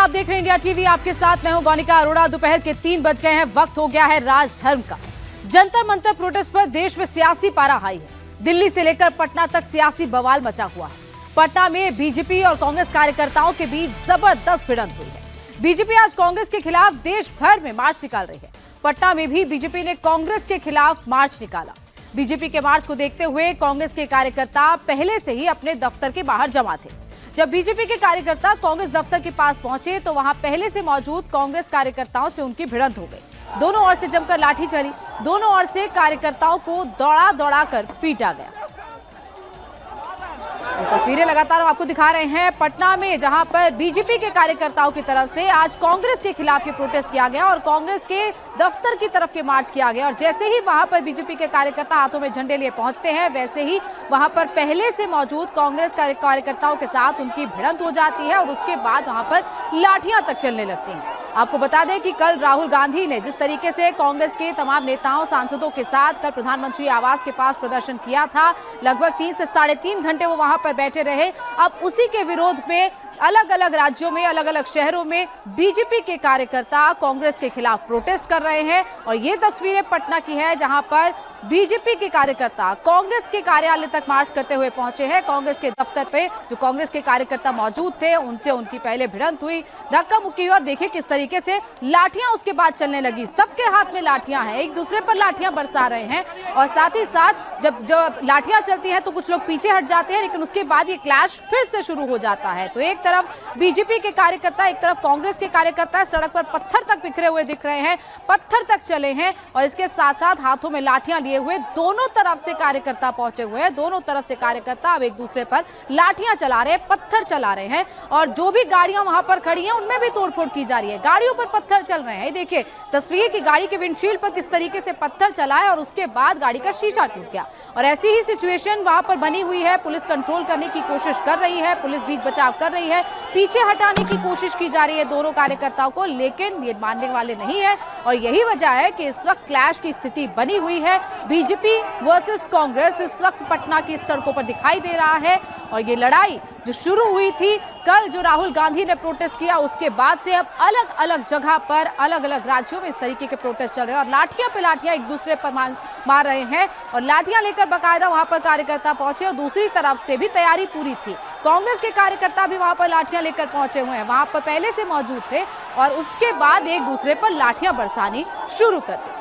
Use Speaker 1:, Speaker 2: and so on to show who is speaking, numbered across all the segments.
Speaker 1: आप देख रहे हैं इंडिया टीवी, आपके साथ मैं हूं गौनिका अरोड़ा। दोपहर के 3 बज गए हैं, वक्त हो गया है राजधर्म का। जंतर मंतर प्रोटेस्ट पर देश में सियासी पारा हाई है। दिल्ली से लेकर पटना तक सियासी बवाल मचा हुआ है। पटना में बीजेपी और कांग्रेस कार्यकर्ताओं के बीच जबरदस्त भिड़ंत हुई है। बीजेपी आज कांग्रेस के खिलाफ देश भर में मार्च निकाल रही है। पटना में भी बीजेपी ने कांग्रेस के खिलाफ मार्च निकाला। बीजेपी के मार्च को देखते हुए कांग्रेस के कार्यकर्ता पहले से ही अपने दफ्तर के बाहर जमा थे। जब बीजेपी के कार्यकर्ता कांग्रेस दफ्तर के पास पहुंचे तो वहां पहले से मौजूद कांग्रेस कार्यकर्ताओं से उनकी भिड़ंत हो गई। दोनों ओर से जमकर लाठी चली। दोनों ओर से कार्यकर्ताओं को दौड़ा दौड़ा कर पीटा गया। तस्वीरें लगातार हम आपको दिखा रहे हैं पटना में, जहां पर बीजेपी के कार्यकर्ताओं की तरफ से आज कांग्रेस के खिलाफ ये प्रोटेस्ट किया गया और कांग्रेस के दफ्तर की तरफ के मार्च किया गया। और जैसे ही वहां पर बीजेपी के कार्यकर्ता हाथों में झंडे लिए पहुंचते हैं, वैसे ही वहां पर पहले से मौजूद कांग्रेस कार्यकर्ताओं के साथ उनकी भिड़ंत हो जाती है और उसके बाद वहां पर लाठियां तक चलने लगती हैं। आपको बता दें कि कल राहुल गांधी ने जिस तरीके से कांग्रेस के तमाम नेताओं सांसदों के साथ कल प्रधानमंत्री आवास के पास प्रदर्शन किया था, लगभग 3 से 3.5 घंटे वो वहां पर बैठे रहे। अब उसी के विरोध में अलग अलग राज्यों में, अलग अलग शहरों में बीजेपी के कार्यकर्ता कांग्रेस के खिलाफ प्रोटेस्ट कर रहे हैं। और ये तस्वीरें पटना की है, जहां पर बीजेपी के कार्यकर्ता कांग्रेस के कार्यालय तक मार्च करते हुए पहुंचे हैं। कांग्रेस के दफ्तर पे जो कांग्रेस के कार्यकर्ता मौजूद थे, उनसे उनकी पहले भिड़ंत हुई, धक्का मुक्की हुई और देखिए किस तरीके से लाठियां उसके बाद चलने लगी। सबके हाथ में लाठियां हैं, एक दूसरे पर लाठियां बरसा रहे हैं। और साथ ही साथ जब लाठियां चलती हैं तो कुछ लोग पीछे हट जाते हैं, लेकिन उसके बाद ये क्लैश फिर से शुरू हो जाता है। तो एक तरफ बीजेपी के कार्यकर्ता, एक तरफ कांग्रेस के कार्यकर्ता सड़क पर पत्थर तक बिखरे हुए दिख रहे हैं, पत्थर तक चले हैं और इसके साथ साथ हाथों में लाठियां लिए हुए दोनों तरफ से कार्यकर्ता पहुंचे हुए हैं। दोनों तरफ से कार्यकर्ता अब एक दूसरे पर लाठियां चला रहे हैं, पत्थर चला रहे हैं और जो भी गाड़ियां वहां पर खड़ी हैं उनमें भी तोड़फोड़ की जा रही है। गाड़ियों पर पत्थर चल रहे हैं। देखिए तस्वीर की गाड़ी के विंडशील्ड पर किस तरीके से पत्थर चला है और उसके बाद गाड़ी का शीशा टूट गया। और ऐसी ही सिचुएशन वहां पर बनी हुई है। पुलिस कंट्रोल करने की कोशिश कर रही है, पुलिस बीच बचाव कर रही है, पीछे हटाने की कोशिश की जा रही है दोनों कार्यकर्ताओं को, लेकिन ये मानने वाले नहीं है। और यही वजह है कि इस वक्त क्लैश की स्थिति बनी हुई है। बीजेपी वर्सेस कांग्रेस इस वक्त पटना की सड़कों पर दिखाई दे रहा है। और ये लड़ाई जो शुरू हुई थी कल, जो राहुल गांधी ने प्रोटेस्ट किया, उसके बाद से अब अलग अलग जगह पर, अलग अलग राज्यों में इस तरीके के प्रोटेस्ट चल रहे हैं और लाठियां पे लाठियां एक दूसरे पर मार रहे हैं। और लाठियां लेकर बाकायदा वहां पर कार्यकर्ता पहुंचे और दूसरी तरफ से भी तैयारी पूरी थी। कांग्रेस के कार्यकर्ता भी वहां पर लाठियां लेकर पहुंचे हुए हैं, वहां पर पहले से मौजूद थे और उसके बाद एक दूसरे पर लाठियां बरसानी शुरू कर दी।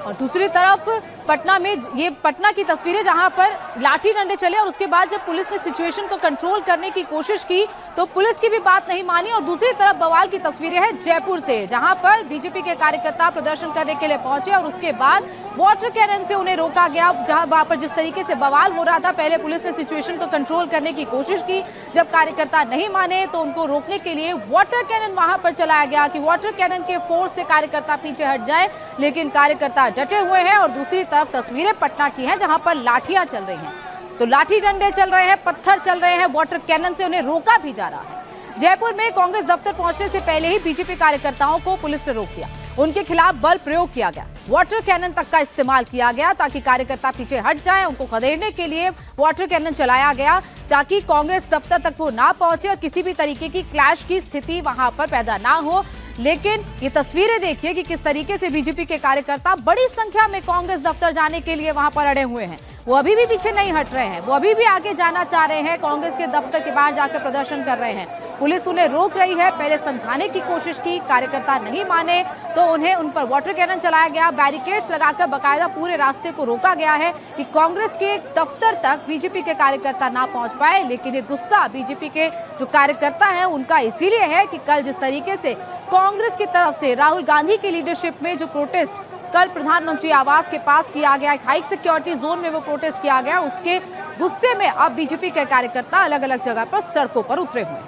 Speaker 1: और दूसरी तरफ पटना में, ये पटना की तस्वीरें जहां पर लाठी डंडे चले और उसके बाद जब पुलिस ने सिचुएशन को कंट्रोल करने की कोशिश की तो पुलिस की भी बात नहीं मानी। और दूसरी तरफ बवाल की तस्वीरें हैं जयपुर से, जहां पर बीजेपी के कार्यकर्ता प्रदर्शन करने के लिए पहुंचे और उसके बाद वाटर कैनन से उन्हें रोका गया। जहां वहां पर जिस तरीके से बवाल हो रहा था, पहले पुलिस ने सिचुएशन को कंट्रोल करने की कोशिश की, जब कार्यकर्ता नहीं माने तो उनको रोकने के लिए वाटर कैनन वहां पर चलाया गया कि वाटर कैनन के फोर्स से कार्यकर्ता पीछे हट जाए, लेकिन कार्यकर्ता डटे हुए हैं। और दूसरी तरफ तस्वीरें पटना की हैं, जहां पर लाठियां चल रही हैं, तो लाठी डंडे चल रहे हैं, पत्थर चल रहे हैं, वाटर कैनन से उन्हें रोका भी जा रहा है। जयपुर में कांग्रेस दफ्तर पहुंचने से पहले ही बीजेपी कार्यकर्ताओं को पुलिस ने रोक दिया, उनके खिलाफ बल प्रयोग किया गया, वाटर कैनन तक का इस्तेमाल किया गया ताकि कार्यकर्ता पीछे हट जाएं। उनको खदेड़ने के लिए वाटर कैनन चलाया गया ताकि कांग्रेस दफ्तर तक वो ना पहुंचे और किसी भी तरीके की क्लैश की स्थिति वहां पर पैदा ना हो। लेकिन ये तस्वीरें देखिए कि किस तरीके से बीजेपी के कार्यकर्ता बड़ी संख्या में कांग्रेस दफ्तर जाने के लिए वहां पर अड़े हुए हैं। वो अभी भी पीछे नहीं हट रहे हैं, वो अभी भी आगे जाना चाह रहे हैं, कांग्रेस के दफ्तर के बाहर जाकर प्रदर्शन कर रहे हैं। पुलिस उन्हें रोक रही है, पहले समझाने की कोशिश की, कार्यकर्ता नहीं माने तो उन्हें उन पर वाटर कैनन चलाया गया, बैरिकेड्स लगाकर बाकायदा पूरे रास्ते को रोका गया है कि कांग्रेस के दफ्तर तक बीजेपी के कार्यकर्ता ना पहुंच पाए। लेकिन ये गुस्सा बीजेपी के जो कार्यकर्ता हैं उनका इसीलिए है कि कल जिस तरीके से कांग्रेस की तरफ से राहुल गांधी की लीडरशिप में जो प्रोटेस्ट कल प्रधानमंत्री आवास के पास किया गया, एक हाई सिक्योरिटी जोन में वो प्रोटेस्ट किया गया, उसके गुस्से में अब बीजेपी के कार्यकर्ता अलग अलग जगह पर सड़कों पर उतरे हुए हैं।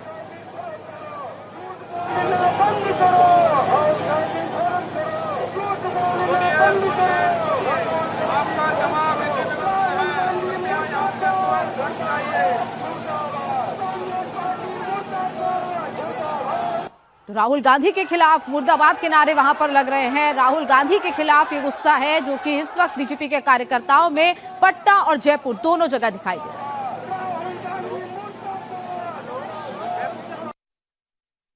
Speaker 1: तो राहुल गांधी के खिलाफ मुर्दाबाद के नारे वहां पर लग रहे हैं। राहुल गांधी के खिलाफ ये गुस्सा है जो कि इस वक्त बीजेपी के कार्यकर्ताओं में पटना और जयपुर दोनों जगह दिखाई दे रहा है।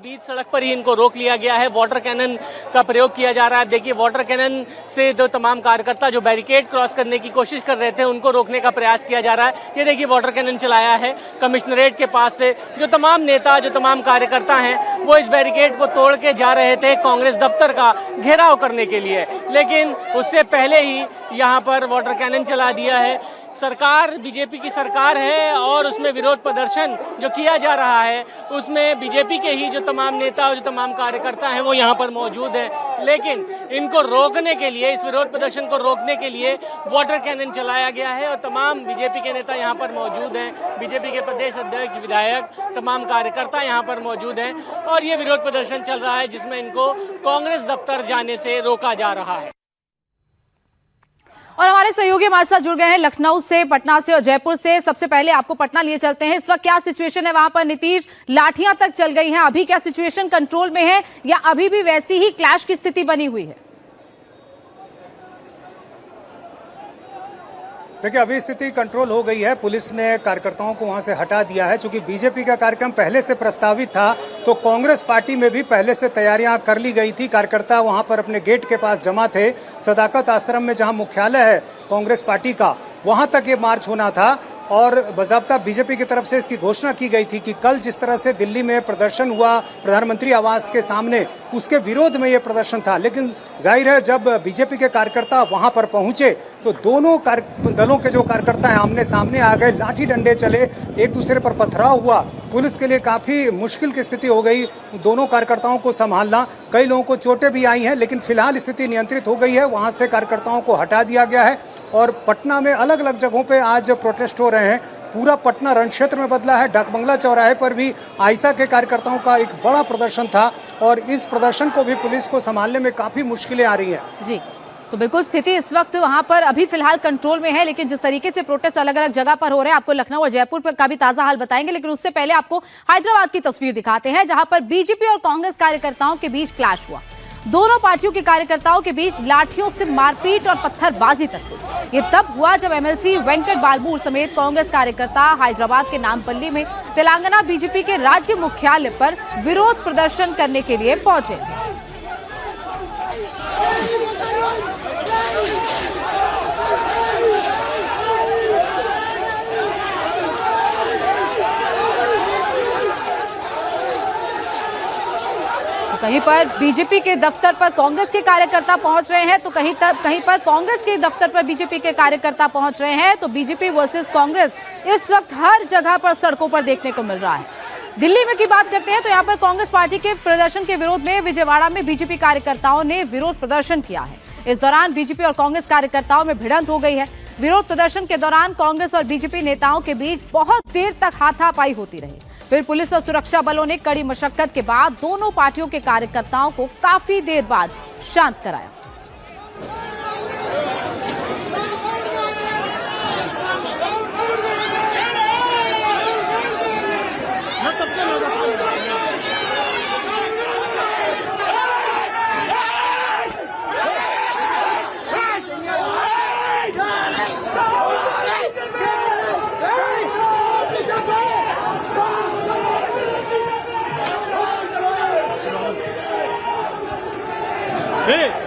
Speaker 2: बीच सड़क पर ही इनको रोक लिया गया है, वाटर कैनन का प्रयोग किया जा रहा है। देखिए, वाटर कैनन से जो तमाम कार्यकर्ता जो बैरिकेड क्रॉस करने की कोशिश कर रहे थे उनको रोकने का प्रयास किया जा रहा है। ये देखिए, वाटर कैनन चलाया है कमिश्नरेट के पास से। जो तमाम नेता, जो तमाम कार्यकर्ता हैं, वो इस बैरिकेड को तोड़ के जा रहे थे कांग्रेस दफ्तर का घेराव करने के लिए, लेकिन उससे पहले ही यहाँ पर वाटर कैनन चला दिया है। सरकार बीजेपी की सरकार है और उसमें विरोध प्रदर्शन जो किया जा रहा है उसमें बीजेपी के ही जो तमाम नेता और जो तमाम कार्यकर्ता हैं वो यहाँ पर मौजूद हैं, लेकिन इनको रोकने के लिए, इस विरोध प्रदर्शन को रोकने के लिए वाटर कैनन चलाया गया है और तमाम बीजेपी के नेता यहाँ पर मौजूद हैं। बीजेपी के प्रदेश अध्यक्ष, विधायक, तमाम कार्यकर्ता यहाँ पर मौजूद हैं और ये विरोध प्रदर्शन चल रहा है जिसमें इनको कांग्रेस दफ्तर जाने से रोका जा रहा है।
Speaker 1: और हमारे सहयोगी हमारे साथ जुड़ गए हैं लखनऊ से, पटना से और जयपुर से। सबसे पहले आपको पटना लिए चलते हैं। इस वक्त क्या सिचुएशन है वहां पर नीतीश? लाठियां तक चल गई हैं, अभी क्या सिचुएशन कंट्रोल में है या अभी भी वैसी ही क्लैश की स्थिति बनी हुई है?
Speaker 3: देखिए, अभी स्थिति कंट्रोल हो गई है। पुलिस ने कार्यकर्ताओं को वहां से हटा दिया है। चूंकि बीजेपी का कार्यक्रम पहले से प्रस्तावित था तो कांग्रेस पार्टी में भी पहले से तैयारियां कर ली गई थी। कार्यकर्ता वहां पर अपने गेट के पास जमा थे। सदाकत आश्रम में जहां मुख्यालय है कांग्रेस पार्टी का, वहां तक ये मार्च होना था और बाकायदा बीजेपी की तरफ से इसकी घोषणा की गई थी कि कल जिस तरह से दिल्ली में प्रदर्शन हुआ प्रधानमंत्री आवास के सामने, उसके विरोध में ये प्रदर्शन था। लेकिन जाहिर है जब बीजेपी के कार्यकर्ता वहां पर पहुंचे तो दोनों दलों के जो कार्यकर्ता हैं आमने सामने आ गए, लाठी डंडे चले, एक दूसरे पर पथराव हुआ। पुलिस के लिए काफी मुश्किल की स्थिति हो गई दोनों कार्यकर्ताओं को संभालना। कई लोगों को चोटें भी आई हैं, लेकिन फिलहाल स्थिति नियंत्रित हो गई है। वहां से कार्यकर्ताओं को हटा दिया गया है और पटना में अलग अलग जगहों पे आज प्रोटेस्ट हो रहे हैं। पूरा पटना रण क्षेत्र में बदला है। डाकबंगला चौराहे पर भी आइसा के कार्यकर्ताओं का एक बड़ा प्रदर्शन था और इस प्रदर्शन को भी पुलिस को संभालने में काफी मुश्किलें आ रही हैं।
Speaker 1: जी, तो बिल्कुल स्थिति इस वक्त वहां पर अभी फिलहाल कंट्रोल में है, लेकिन जिस तरीके से प्रोटेस्ट अलग अलग जगह पर हो रहे हैं, आपको लखनऊ और जयपुर का भी ताजा हाल बताएंगे। लेकिन उससे पहले आपको हैदराबाद की तस्वीर दिखाते हैं जहां पर बीजेपी और कांग्रेस कार्यकर्ताओं के बीच क्लैश हुआ। दोनों पार्टियों के कार्यकर्ताओं के बीच लाठियों से मारपीट और पत्थरबाजी तक हुई। ये तब हुआ जब एमएलसी वेंकट बालमूर समेत कांग्रेस कार्यकर्ता हैदराबाद के नामपल्ली में तेलंगाना बीजेपी के राज्य मुख्यालय पर विरोध प्रदर्शन करने के लिए पहुंचे। कहीं पर बीजेपी के दफ्तर पर कांग्रेस के कार्यकर्ता पहुंच रहे हैं तो कहीं पर कांग्रेस के दफ्तर पर बीजेपी के कार्यकर्ता पहुंच रहे हैं। तो बीजेपी वर्सेस कांग्रेस इस वक्त हर जगह पर सड़कों पर देखने को मिल रहा है। दिल्ली में की बात करते हैं तो यहाँ पर कांग्रेस पार्टी के प्रदर्शन के विरोध में विजयवाड़ा में बीजेपी कार्यकर्ताओं ने विरोध प्रदर्शन किया है। इस दौरान बीजेपी और कांग्रेस कार्यकर्ताओं में भिड़ंत हो गई है। विरोध प्रदर्शन के दौरान कांग्रेस और बीजेपी नेताओं के बीच बहुत देर तक हाथापाई होती रही। फिर पुलिस और सुरक्षा बलों ने कड़ी मशक्कत के बाद दोनों पार्टियों के कार्यकर्ताओं को काफी देर बाद शांत कराया।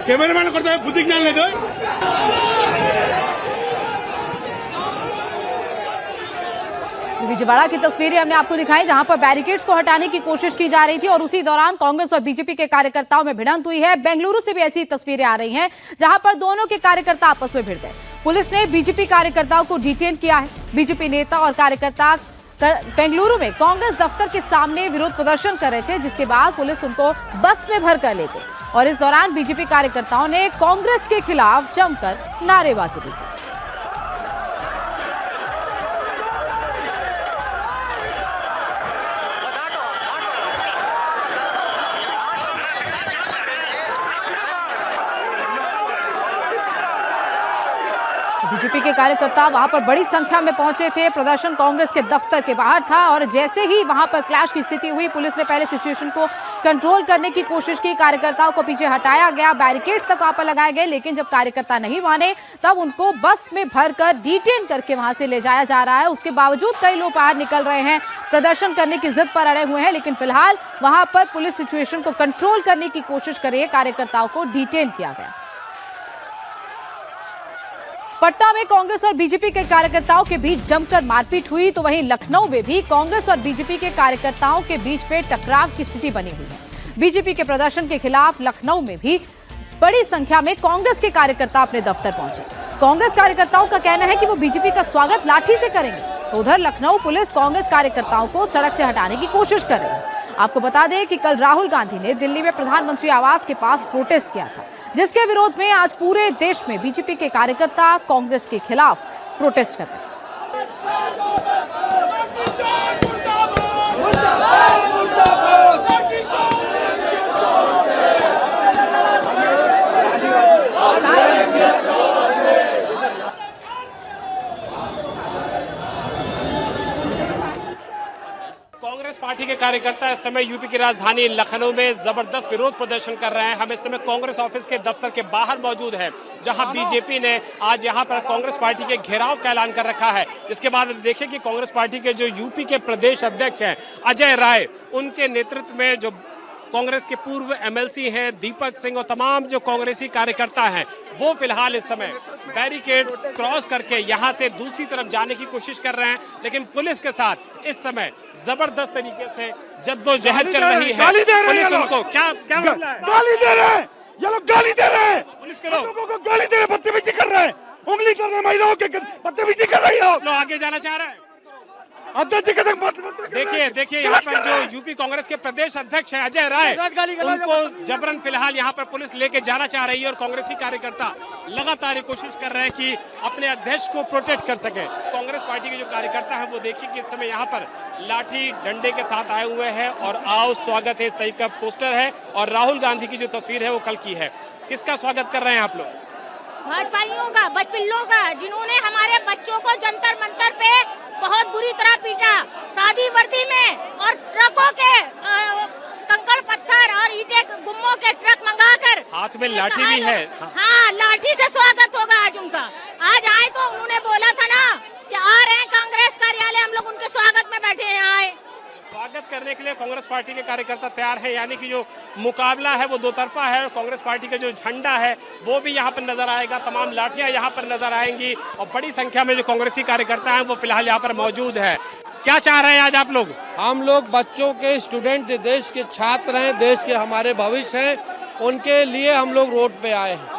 Speaker 4: कैमरामैन करता है बुद्धि ज्ञान ले दो।
Speaker 1: विजयवाड़ा की तस्वीरें हमने आपको दिखाई जहां पर बैरिकेड्स को हटाने की कोशिश की जा रही थी और उसी दौरान कांग्रेस और बीजेपी के कार्यकर्ताओं में भिड़ंत हुई है। बेंगलुरु से भी ऐसी तस्वीरें आ रही हैं जहां पर दोनों के कार्यकर्ता आपस में भिड़ गए। पुलिस ने बीजेपी कार्यकर्ताओं को डिटेन किया है। बीजेपी नेता और कार्यकर्ता बेंगलुरु में कांग्रेस दफ्तर के सामने विरोध प्रदर्शन कर रहे थे, जिसके बाद पुलिस उनको बस में भर कर लेते और इस दौरान बीजेपी कार्यकर्ताओं ने कांग्रेस के खिलाफ जमकर नारेबाजी भी की। बीजेपी के कार्यकर्ता वहां पर बड़ी संख्या में पहुंचे थे। प्रदर्शन कांग्रेस के दफ्तर के बाहर था और जैसे ही वहां पर क्लैश की स्थिति हुई, पुलिस ने पहले सिचुएशन को कंट्रोल करने की कोशिश की, कार्यकर्ताओं को पीछे हटाया गया, बैरिकेड्स तक वहां पर लगाए गए, लेकिन जब कार्यकर्ता नहीं माने तब उनको बस में भरकर डिटेन करके वहां से ले जाया जा रहा है। उसके बावजूद कई लोग बाहर निकल रहे हैं, प्रदर्शन करने की जिद पर अड़े हुए हैं, लेकिन फिलहाल वहां पर पुलिस सिचुएशन को कंट्रोल करने की कोशिश कर रही है, कार्यकर्ताओं को डिटेन किया गया। पटना में कांग्रेस और बीजेपी के कार्यकर्ताओं के बीच जमकर मारपीट हुई, तो वहीं लखनऊ में भी कांग्रेस और बीजेपी के कार्यकर्ताओं के बीच में टकराव की स्थिति बनी हुई है। बीजेपी के प्रदर्शन के खिलाफ लखनऊ में भी बड़ी संख्या में कांग्रेस के कार्यकर्ता अपने दफ्तर पहुंचे। कांग्रेस कार्यकर्ताओं का कहना है कि वो बीजेपी का स्वागत लाठी से करेंगे, तो उधर लखनऊ पुलिस कांग्रेस कार्यकर्ताओं को सड़क से हटाने की कोशिश कर रही है। आपको बता दें कि कल राहुल गांधी ने दिल्ली में प्रधानमंत्री आवास के पास प्रोटेस्ट किया था, जिसके विरोध में आज पूरे देश में बीजेपी के कार्यकर्ता कांग्रेस के खिलाफ प्रोटेस्ट कर रहे हैं।
Speaker 4: कांग्रेस पार्टी के कार्यकर्ता इस समय यूपी की राजधानी लखनऊ में जबरदस्त विरोध प्रदर्शन कर रहे हैं। हम इस समय कांग्रेस ऑफिस के दफ्तर के बाहर मौजूद हैं, जहां बीजेपी ने आज यहां पर कांग्रेस पार्टी के घेराव का ऐलान कर रखा है। इसके बाद देखिए कि कांग्रेस पार्टी के जो यूपी के प्रदेश अध्यक्ष हैं अजय राय, उनके नेतृत्व में जो कांग्रेस के पूर्व एमएलसी हैं दीपक सिंह और तमाम जो कांग्रेसी कार्यकर्ता हैं, वो फिलहाल इस समय बैरिकेड क्रॉस करके यहां से दूसरी तरफ जाने की कोशिश कर रहे हैं, लेकिन पुलिस के साथ इस समय जबरदस्त तरीके से जद्दोजहद चल रही है। पुलिस उनको क्या
Speaker 5: गाली दे रहे हैं, ये लोग गाली दे रहे हैं,
Speaker 4: पुलिस के लोगों
Speaker 5: को गाली दे रहे हैं, बदतमीजी कर रहे हैं, उंगली कर रहे हैं, महिलाओं के बदतमीजी कर रही हो।
Speaker 4: लोग आगे जाना चाह रहे हैं।
Speaker 5: देखिए
Speaker 4: देखिए यहाँ पर जो यूपी कांग्रेस के प्रदेश अध्यक्ष हैं अजय राय, उनको जबरन फिलहाल यहाँ पर पुलिस लेके जाना चाह रही है और कांग्रेसी कार्यकर्ता लगातार ये कोशिश कर रहे हैं कि अपने अध्यक्ष को प्रोटेक्ट कर सके। कांग्रेस पार्टी के जो कार्यकर्ता है वो देखिए कि इस समय यहाँ पर लाठी डंडे के साथ आए हुए हैं और आओ स्वागत है इस टाइप का पोस्टर है, और राहुल गांधी की जो तस्वीर है वो कल की है। किसका स्वागत कर रहे हैं आप लोग?
Speaker 6: भाजपाइयों का, बचपिल्लों का, जिन्होंने हमारे बच्चों को जंतर मंतर पे बहुत बुरी तरह पीटा, शादी वर्दी में, और ट्रकों के कंकड़ पत्थर और ईंटे गुम्मों के ट्रक मंगाकर
Speaker 4: हाथ में लाठी भी है।
Speaker 6: हाँ, लाठी से स्वागत होगा आज उनका। आज आए तो उन्होंने बोला था ना कि आ रहे हैं कांग्रेस कार्यालय, हम लोग उनके स्वागत में बैठे हैं। आए
Speaker 4: स्वागत करने के लिए कांग्रेस पार्टी के कार्यकर्ता तैयार है, यानी कि जो मुकाबला है वो दो तरफा है। कांग्रेस पार्टी का जो झंडा है वो भी यहाँ पर नजर आएगा, तमाम लाठियां यहाँ पर नजर आएंगी और बड़ी संख्या में जो कांग्रेसी कार्यकर्ता हैं वो फिलहाल यहाँ पर मौजूद है। क्या चाह रहे हैं आज आप लोग?
Speaker 7: हम लोग बच्चों के स्टूडेंट, देश के छात्र हैं, देश के हमारे भविष्य हैं, उनके लिए हम लोग रोड पे आए हैं।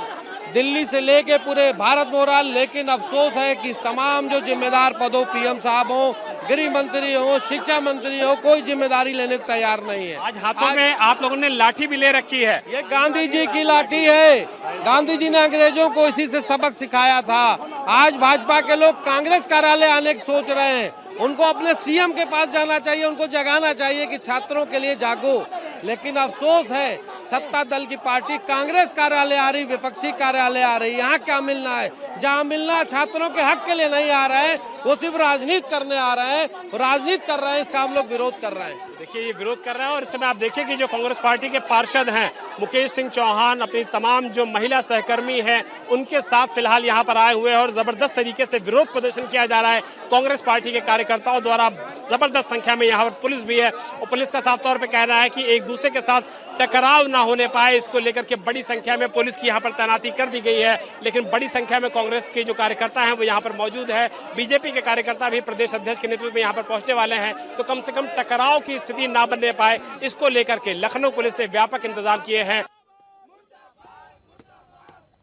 Speaker 7: दिल्ली से लेके पूरे भारत मोराल, लेकिन अफसोस है कि तमाम जो जिम्मेदार पदों, पीएम साहब हो, गृह मंत्री हो, शिक्षा मंत्री हो, कोई जिम्मेदारी लेने को तैयार नहीं है।
Speaker 4: आज हाथों में आप लोगों ने लाठी भी ले रखी है।
Speaker 7: ये गांधी जी की लाठी है, गांधी जी ने अंग्रेजों को इसी से सबक सिखाया था। आज भाजपा के लोग कांग्रेस कार्यालय आने की सोच रहे हैं, उनको अपने सीएम के पास जाना चाहिए, उनको जगाना चाहिए कि छात्रों के लिए जागो। लेकिन अफसोस है सत्ता दल की पार्टी कांग्रेस कार्यालय आ रही, विपक्षी कार्यालय आ रही। यहाँ क्या मिलना है? जहाँ मिलना छात्रों के हक के लिए नहीं आ रहा है, वो सिर्फ राजनीति करने आ रहे हैं, राजनीति कर रहे हैं। इसका हम लोग विरोध कर रहे हैं।
Speaker 4: देखिए ये विरोध कर रहे हैं और इस समय आप देखिए कि जो कांग्रेस पार्टी के पार्षद हैं मुकेश सिंह चौहान अपनी तमाम जो महिला सहकर्मी हैं उनके साथ फिलहाल यहाँ पर आए हुए हैं और जबरदस्त तरीके से विरोध प्रदर्शन किया जा रहा है। कांग्रेस पार्टी के कार्यकर्ताओं द्वारा जबरदस्त संख्या में यहाँ पर पुलिस भी है और पुलिस का साफ तौर पर कहना है कि एक दूसरे के साथ टकराव ना होने पाए, इसको लेकर के बड़ी संख्या में पुलिस की यहाँ पर तैनाती कर दी गई है। लेकिन बड़ी संख्या में कांग्रेस के जो कार्यकर्ता हैं वो यहाँ पर मौजूद है। बीजेपी के कार्यकर्ता भी प्रदेश अध्यक्ष के नेतृत्व में यहाँ पर पहुंचने वाले हैं, तो कम से कम टकराव की स्थिति ना बनने पाए, इसको लेकर के लखनऊ पुलिस ने व्यापक इंतजाम किए हैं।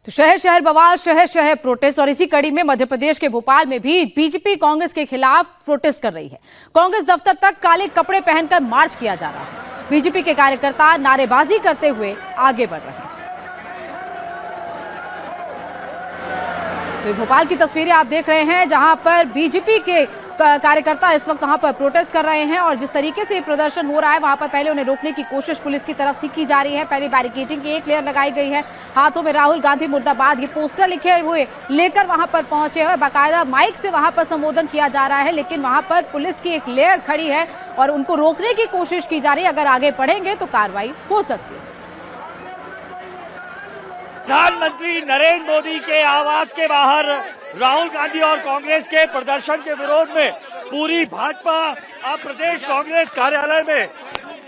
Speaker 1: तो शहर शहर बवाल, शहर शहर प्रोटेस्ट, और इसी कड़ी में मध्य प्रदेश के भोपाल में भी बीजेपी कांग्रेस के खिलाफ प्रोटेस्ट कर रही है। कांग्रेस दफ्तर तक काले कपड़े पहनकर मार्च किया जा रहा है। बीजेपी के कार्यकर्ता नारेबाजी करते हुए आगे बढ़ रहे हैं। तो भोपाल की तस्वीरें आप देख रहे हैं, जहां पर बीजेपी के कार्यकर्ता इस वक्त वहां पर प्रोटेस्ट कर रहे हैं और जिस तरीके से प्रदर्शन हो रहा है वहां पर पहले उन्हें रोकने की कोशिश पुलिस की तरफ से की जा रही है। पहले बैरिकेडिंग की एक लेयर लगाई गई है, हाथों में राहुल गांधी मुर्दाबाद ये पोस्टर लिखे हुए लेकर वहां पर पहुंचे हैं। बाकायदा माइक से वहां पर संबोधन किया जा रहा है, लेकिन वहां पर पुलिस की एक लेयर खड़ी है और उनको रोकने की कोशिश की जा रही है। अगर आगे बढ़ेंगे तो कार्रवाई हो सकती है।
Speaker 8: प्रधानमंत्री नरेंद्र मोदी के आवास के बाहर राहुल गांधी और कांग्रेस के प्रदर्शन के विरोध में पूरी भाजपा अब प्रदेश कांग्रेस कार्यालय में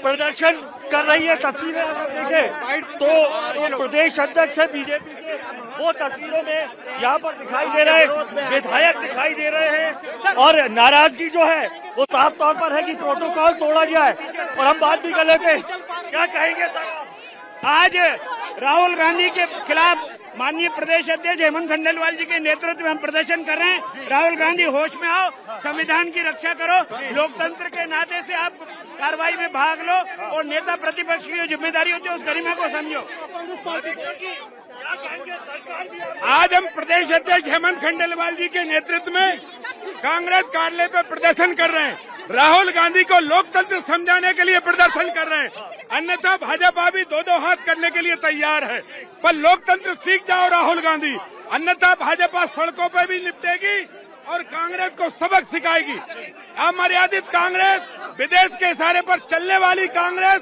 Speaker 8: प्रदर्शन कर रही है। तस्वीरें अगर देखें तो प्रदेश अध्यक्ष बीजेपी के वो तस्वीरों में यहाँ पर दिखाई दे रहे विधायक दिखाई दे रहे हैं और नाराजगी जो है वो साफ तौर पर है कि प्रोटोकॉल तोड़ा गया है। और हम बात भी कर लेते हैं, क्या कहेंगे सर?
Speaker 9: आज राहुल गांधी के खिलाफ माननीय प्रदेश अध्यक्ष हेमंत खंडेलवाल जी के नेतृत्व में हम प्रदर्शन कर रहे हैं। राहुल गांधी होश में आओ, संविधान की रक्षा करो, लोकतंत्र के नाते से आप कार्रवाई में भाग लो और नेता प्रतिपक्ष की जो जिम्मेदारी होती है उस गरिमा को समझो। आज हम प्रदेश अध्यक्ष हेमंत खंडेलवाल जी के नेतृत्व में कांग्रेस कार्यालय पर प्रदर्शन कर रहे हैं। राहुल गांधी को लोकतंत्र समझाने के लिए प्रदर्शन कर रहे हैं, अन्यथा भाजपा भी दो हाथ करने के लिए तैयार है। पर लोकतंत्र सीख जाओ राहुल गांधी, अन्यथा भाजपा सड़कों पर भी निपटेगी और कांग्रेस को सबक सिखाएगी। अमर्यादित कांग्रेस, विदेश के इशारे पर चलने वाली कांग्रेस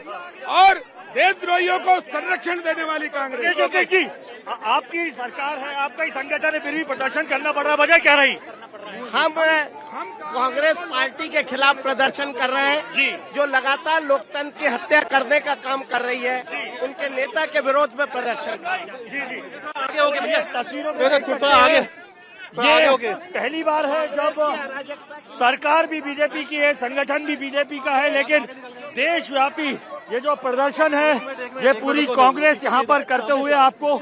Speaker 9: और देशद्रोहियों को संरक्षण देने वाली कांग्रेस।
Speaker 8: जी, आपकी सरकार है, आपका ही संगठन है, फिर भी प्रदर्शन करना पड़ रहा है, वजह क्या रही?
Speaker 9: हम कांग्रेस पार्टी के खिलाफ प्रदर्शन कर रहे हैं
Speaker 8: जी,
Speaker 9: जो लगातार लोकतंत्र की हत्या करने का काम कर रही है। उनके नेता के विरोध में प्रदर्शन।
Speaker 8: जी जी, आगे हो गए भैया, तस्वीरों में आगे। ये पहली बार है जब सरकार भी बीजेपी की है, संगठन भी बीजेपी का है, लेकिन देशव्यापी ये जो प्रदर्शन है ये पूरी कांग्रेस यहाँ पर करते हुए आपको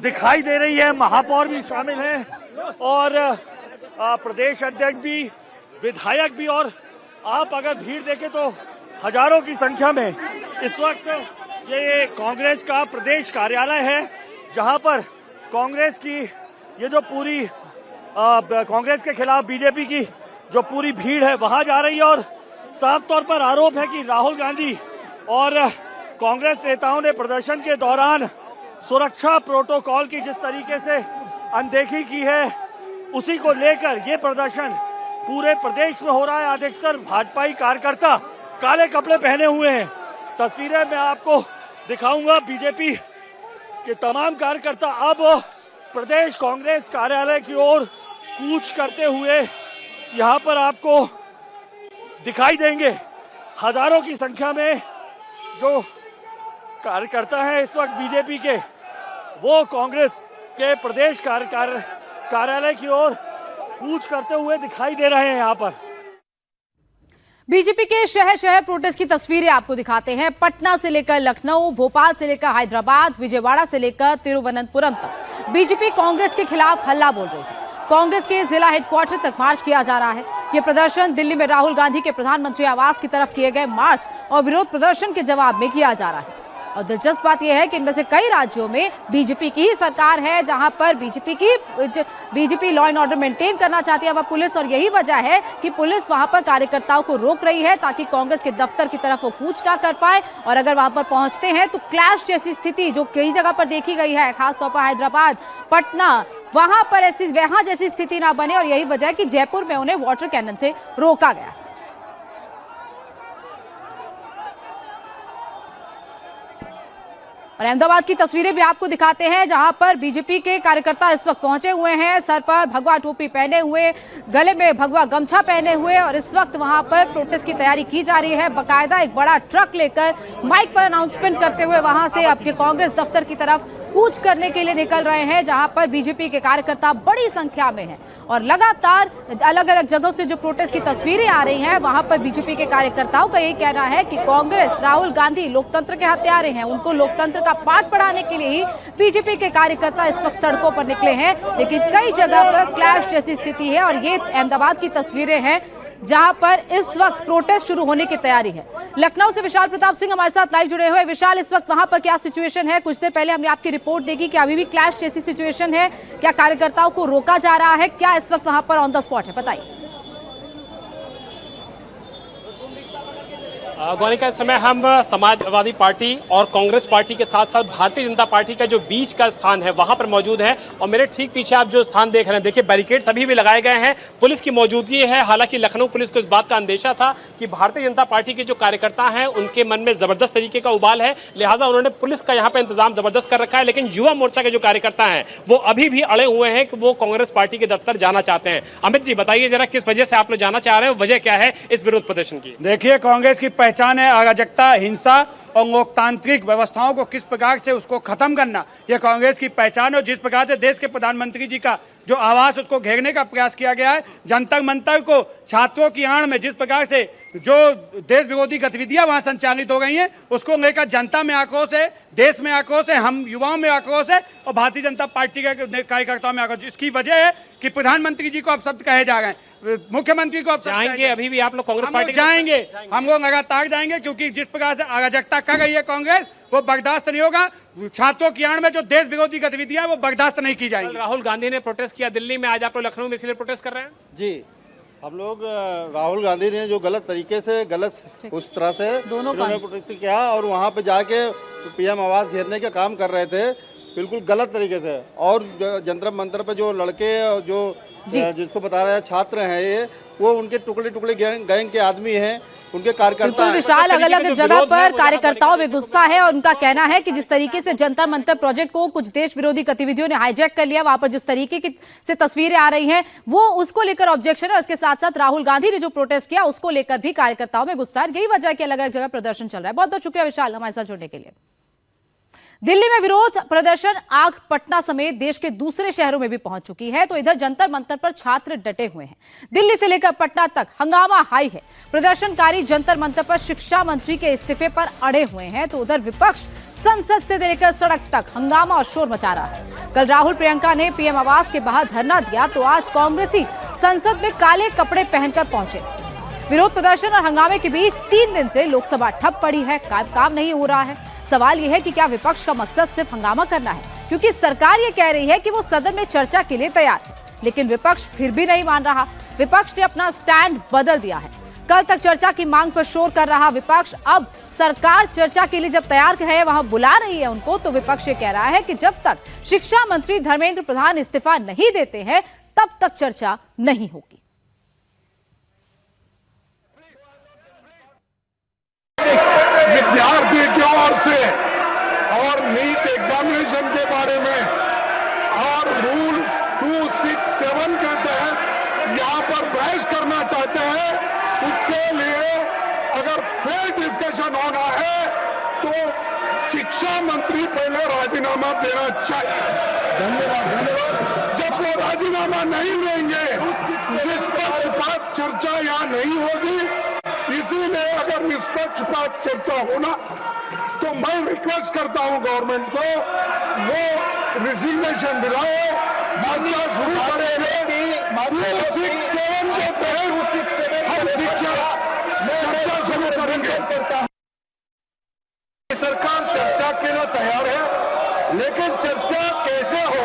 Speaker 8: दिखाई दे रही है। महापौर भी शामिल हैं और प्रदेश अध्यक्ष भी, विधायक भी, और आप अगर भीड़ देखें तो हजारों की संख्या में इस वक्त ये कांग्रेस का प्रदेश कार्यालय है, जहां पर कांग्रेस की ये जो पूरी कांग्रेस के खिलाफ बीजेपी की जो पूरी भीड़ है वहां जा रही है। और साफ तौर पर आरोप है कि राहुल गांधी और कांग्रेस नेताओं ने प्रदर्शन के दौरान सुरक्षा प्रोटोकॉल की जिस तरीके से अनदेखी की है, उसी को लेकर ये प्रदर्शन पूरे प्रदेश में हो रहा है। अधिकतर भाजपाई कार्यकर्ता काले कपड़े पहने हुए हैं। तस्वीरें मैं आपको दिखाऊंगा। बीजेपी के तमाम कार्यकर्ता अब प्रदेश कांग्रेस कार्यालय की ओर कूच करते हुए यहाँ पर आपको दिखाई देंगे। हजारों की संख्या में जो कार्यकर्ता हैं इस वक्त बीजेपी के, वो कांग्रेस के प्रदेश कार्यालय की ओर कूच करते हुए दिखाई दे रहे हैं। यहाँ पर
Speaker 1: बीजेपी के शहर शहर प्रोटेस्ट की तस्वीरें आपको दिखाते हैं। पटना से लेकर लखनऊ, भोपाल से लेकर हैदराबाद, विजयवाड़ा से लेकर तिरुवनंतपुरम तक बीजेपी कांग्रेस के खिलाफ हल्ला बोल रही है। कांग्रेस के जिला हेडक्वार्टर तक मार्च किया जा रहा है। यह प्रदर्शन दिल्ली में राहुल गांधी के प्रधानमंत्री आवास की तरफ किए गए मार्च और विरोध प्रदर्शन के जवाब में किया जा रहा है। और दिलचस्प बात यह है कि इनमें से कई राज्यों में बीजेपी की ही सरकार है, जहां पर BJP law and order maintain करना चाहती है वह पुलिस, और यही वजह है कि पुलिस वहां पर कार्यकर्ताओं को रोक रही है ताकि कांग्रेस के दफ्तर की तरफ वो कूच ना कर पाए। और अगर वहां पर पहुंचते हैं तो क्लैश जैसी स्थिति जो कई जगह पर देखी गई है, खासतौर पर हैदराबाद, पटना, वहां पर वहां जैसी स्थिति ना बने, और यही वजह है कि जयपुर में उन्हें वाटर कैनन से रोका गया। और अहमदाबाद की तस्वीरें भी आपको दिखाते हैं, जहां पर बीजेपी के कार्यकर्ता इस वक्त पहुंचे हुए हैं, सर पर भगवा टोपी पहने हुए, गले में भगवा गमछा पहने हुए, और इस वक्त वहां पर प्रोटेस्ट की तैयारी की जा रही है। बाकायदा एक बड़ा ट्रक लेकर माइक पर अनाउंसमेंट करते हुए वहां से आपके कांग्रेस दफ्तर की तरफ कूच करने के लिए निकल रहे हैं, जहां पर बीजेपी के कार्यकर्ता बड़ी संख्या में हैं। और लगातार अलग अलग जगहों से जो प्रोटेस्ट की तस्वीरें आ रही हैं, वहां पर बीजेपी के कार्यकर्ताओं का यही कहना है कि कांग्रेस, राहुल गांधी लोकतंत्र के हत्यारे हैं, उनको लोकतंत्र का पाठ पढ़ाने के लिए ही बीजेपी के कार्यकर्ता इस वक्त सड़कों पर निकले हैं। लेकिन कई जगह पर क्लैश जैसी स्थिति है, और ये अहमदाबाद की तस्वीरें हैं जहां पर इस वक्त प्रोटेस्ट शुरू होने की तैयारी है। लखनऊ से विशाल प्रताप सिंह हमारे साथ लाइव जुड़े हुए। विशाल, इस वक्त वहां पर क्या सिचुएशन है? कुछ देर पहले हमने आपकी रिपोर्ट देखी कि अभी भी क्लैश जैसी सिचुएशन है, क्या कार्यकर्ताओं को रोका जा रहा है, क्या इस वक्त वहां पर ऑन द स्पॉट है, बताइए।
Speaker 4: गौनिका, इस समय हम समाजवादी पार्टी और कांग्रेस पार्टी के साथ साथ भारतीय जनता पार्टी का जो बीच का स्थान है वहां पर मौजूद है और मेरे ठीक पीछे आप जो स्थान देख रहे हैं, देखिए बैरिकेड्स अभी भी लगाए गए हैं, पुलिस की मौजूदगी है। हालांकि लखनऊ पुलिस को इस बात का अंदेशा था कि भारतीय जनता पार्टी के जो कार्यकर्ता हैं उनके मन में जबरदस्त तरीके का उबाल है, लिहाजा उन्होंने पुलिस का यहाँ पे इंतजाम जबरदस्त कर रखा है। लेकिन युवा मोर्चा के जो कार्यकर्ता हैं वो अभी भी अड़े हुए हैं कि वो कांग्रेस पार्टी के दफ्तर जाना चाहते हैं। अमित जी, बताइए जरा किस वजह से आप लोग जाना चाह रहे हैं, वजह क्या है इस विरोध प्रदर्शन की?
Speaker 5: देखिए, कांग्रेस की पहचान है अराजकता, हिंसा और लोकतांत्रिक व्यवस्थाओं को किस प्रकार से उसको खत्म करना, यह कांग्रेस की पहचान है। और जिस प्रकार से देश के प्रधानमंत्री जी का जो आवास उसको घेरने का प्रयास किया गया है, जंतर मंतर को छात्रों की आड़ में जिस प्रकार से जो देश विरोधी गतिविधियां वहां संचालित हो गई हैं, उसको लेकर जनता में आक्रोश है, देश में आक्रोश है, हम युवाओं में आक्रोश है और भारतीय जनता पार्टी के कार्यकर्ताओं में आक्रोश। इसकी वजह है कि प्रधानमंत्री जी को अब शब्द कहे जा रहे हैं, मुख्यमंत्री को अब
Speaker 4: जाएंगे। अभी भी आप लोग कांग्रेस पार्टी
Speaker 5: जाएंगे, हम लोग लगातार जाएंगे, क्योंकि जिस प्रकार से अराजकता कर रही है कांग्रेस वो बर्दाश्त नहीं होगा। छात्रों की आड़ में जो देश विरोधी गतिविधियां वो बर्दाश्त नहीं की जाएंगी।
Speaker 4: राहुल गांधी ने प्रोटेस्ट किया दिल्ली में, आज आप लोग लखनऊ में इसलिए प्रोटेस्ट कर रहे हैं?
Speaker 10: जी, हम लोग राहुल गांधी ने जो गलत तरीके से गलत उस तरह से उन्होंने प्रोटेस्ट किया और वहाँ पे जाके पीएम आवास घेरने का काम कर रहे थे, बिल्कुल गलत तरीके से। और जंतर मंतर पे जो लड़के जो जिसको बता रहे हैं छात्र हैं, ये वो उनके टुकड़े टुकड़े गैंग के आदमी हैं, उनके कार्यकर्ता।
Speaker 1: विशाल, अलग अलग जगह पर कार्यकर्ताओं में गुस्सा है और उनका कहना है कि जिस तरीके से जंतर मंतर प्रोजेक्ट को कुछ देश विरोधी गतिविधियों ने हाईजैक कर लिया, वहां पर जिस तरीके की से तस्वीरें आ रही हैं वो उसको लेकर ऑब्जेक्शन है। उसके साथ साथ राहुल गांधी ने जो प्रोटेस्ट किया उसको लेकर भी कार्यकर्ताओं में गुस्सा है। यही वजह है कि अलग अलग जगह प्रदर्शन चल रहा है। बहुत बहुत शुक्रिया विशाल हमारे साथ जुड़ने के लिए। दिल्ली में विरोध प्रदर्शन आग पटना समेत देश के दूसरे शहरों में भी पहुंच चुकी है, तो इधर जंतर मंतर पर छात्र डटे हुए हैं। दिल्ली से लेकर पटना तक हंगामा हाई है। प्रदर्शनकारी जंतर मंतर पर शिक्षा मंत्री के इस्तीफे पर अड़े हुए हैं, तो उधर विपक्ष संसद से लेकर सड़क तक हंगामा और शोर मचा रहा है। कल राहुल प्रियंका ने पीएम आवास के बाहर धरना दिया, तो आज कांग्रेसी संसद में काले कपड़े पहनकर पहुंचे। विरोध प्रदर्शन और हंगामे के बीच 3 दिन से लोकसभा ठप पड़ी है, काम नहीं हो रहा है। सवाल यह है कि क्या विपक्ष का मकसद सिर्फ हंगामा करना है, क्योंकि सरकार ये कह रही है कि वो सदन में चर्चा के लिए तैयार है, लेकिन विपक्ष फिर भी नहीं मान रहा। विपक्ष ने अपना स्टैंड बदल दिया है। कल तक चर्चा की मांग पर शोर कर रहा विपक्ष अब सरकार चर्चा के लिए जब तैयार है, वहां बुला रही है उनको, तो विपक्ष ये कह रहा है कि जब तक शिक्षा मंत्री धर्मेंद्र प्रधान इस्तीफा नहीं देते हैं तब तक चर्चा नहीं होगी।
Speaker 5: विद्यार्थी की ओर से और नीट एग्जामिनेशन के बारे में और रूल्स 267 के तहत यहाँ पर बहस करना चाहते हैं, उसके लिए अगर फेयर डिस्कशन होना है तो शिक्षा मंत्री पहले राजीनामा देना चाहिए। धन्यवाद। जब वो राजीनामा नहीं देंगे निष्पक्षपात चर्चा यहाँ नहीं होगी। इसीलिए अगर निष्पक्षपात चर्चा होना तो मैं रिक्वेस्ट करता हूं गवर्नमेंट को वो रिजिग्नेशन दिलाए, चर्चा शुरू करेंगे। 267 के तहत हम चर्चा शुरू करेंगे। सरकार चर्चा के लिए तैयार है, लेकिन चर्चा कैसे हो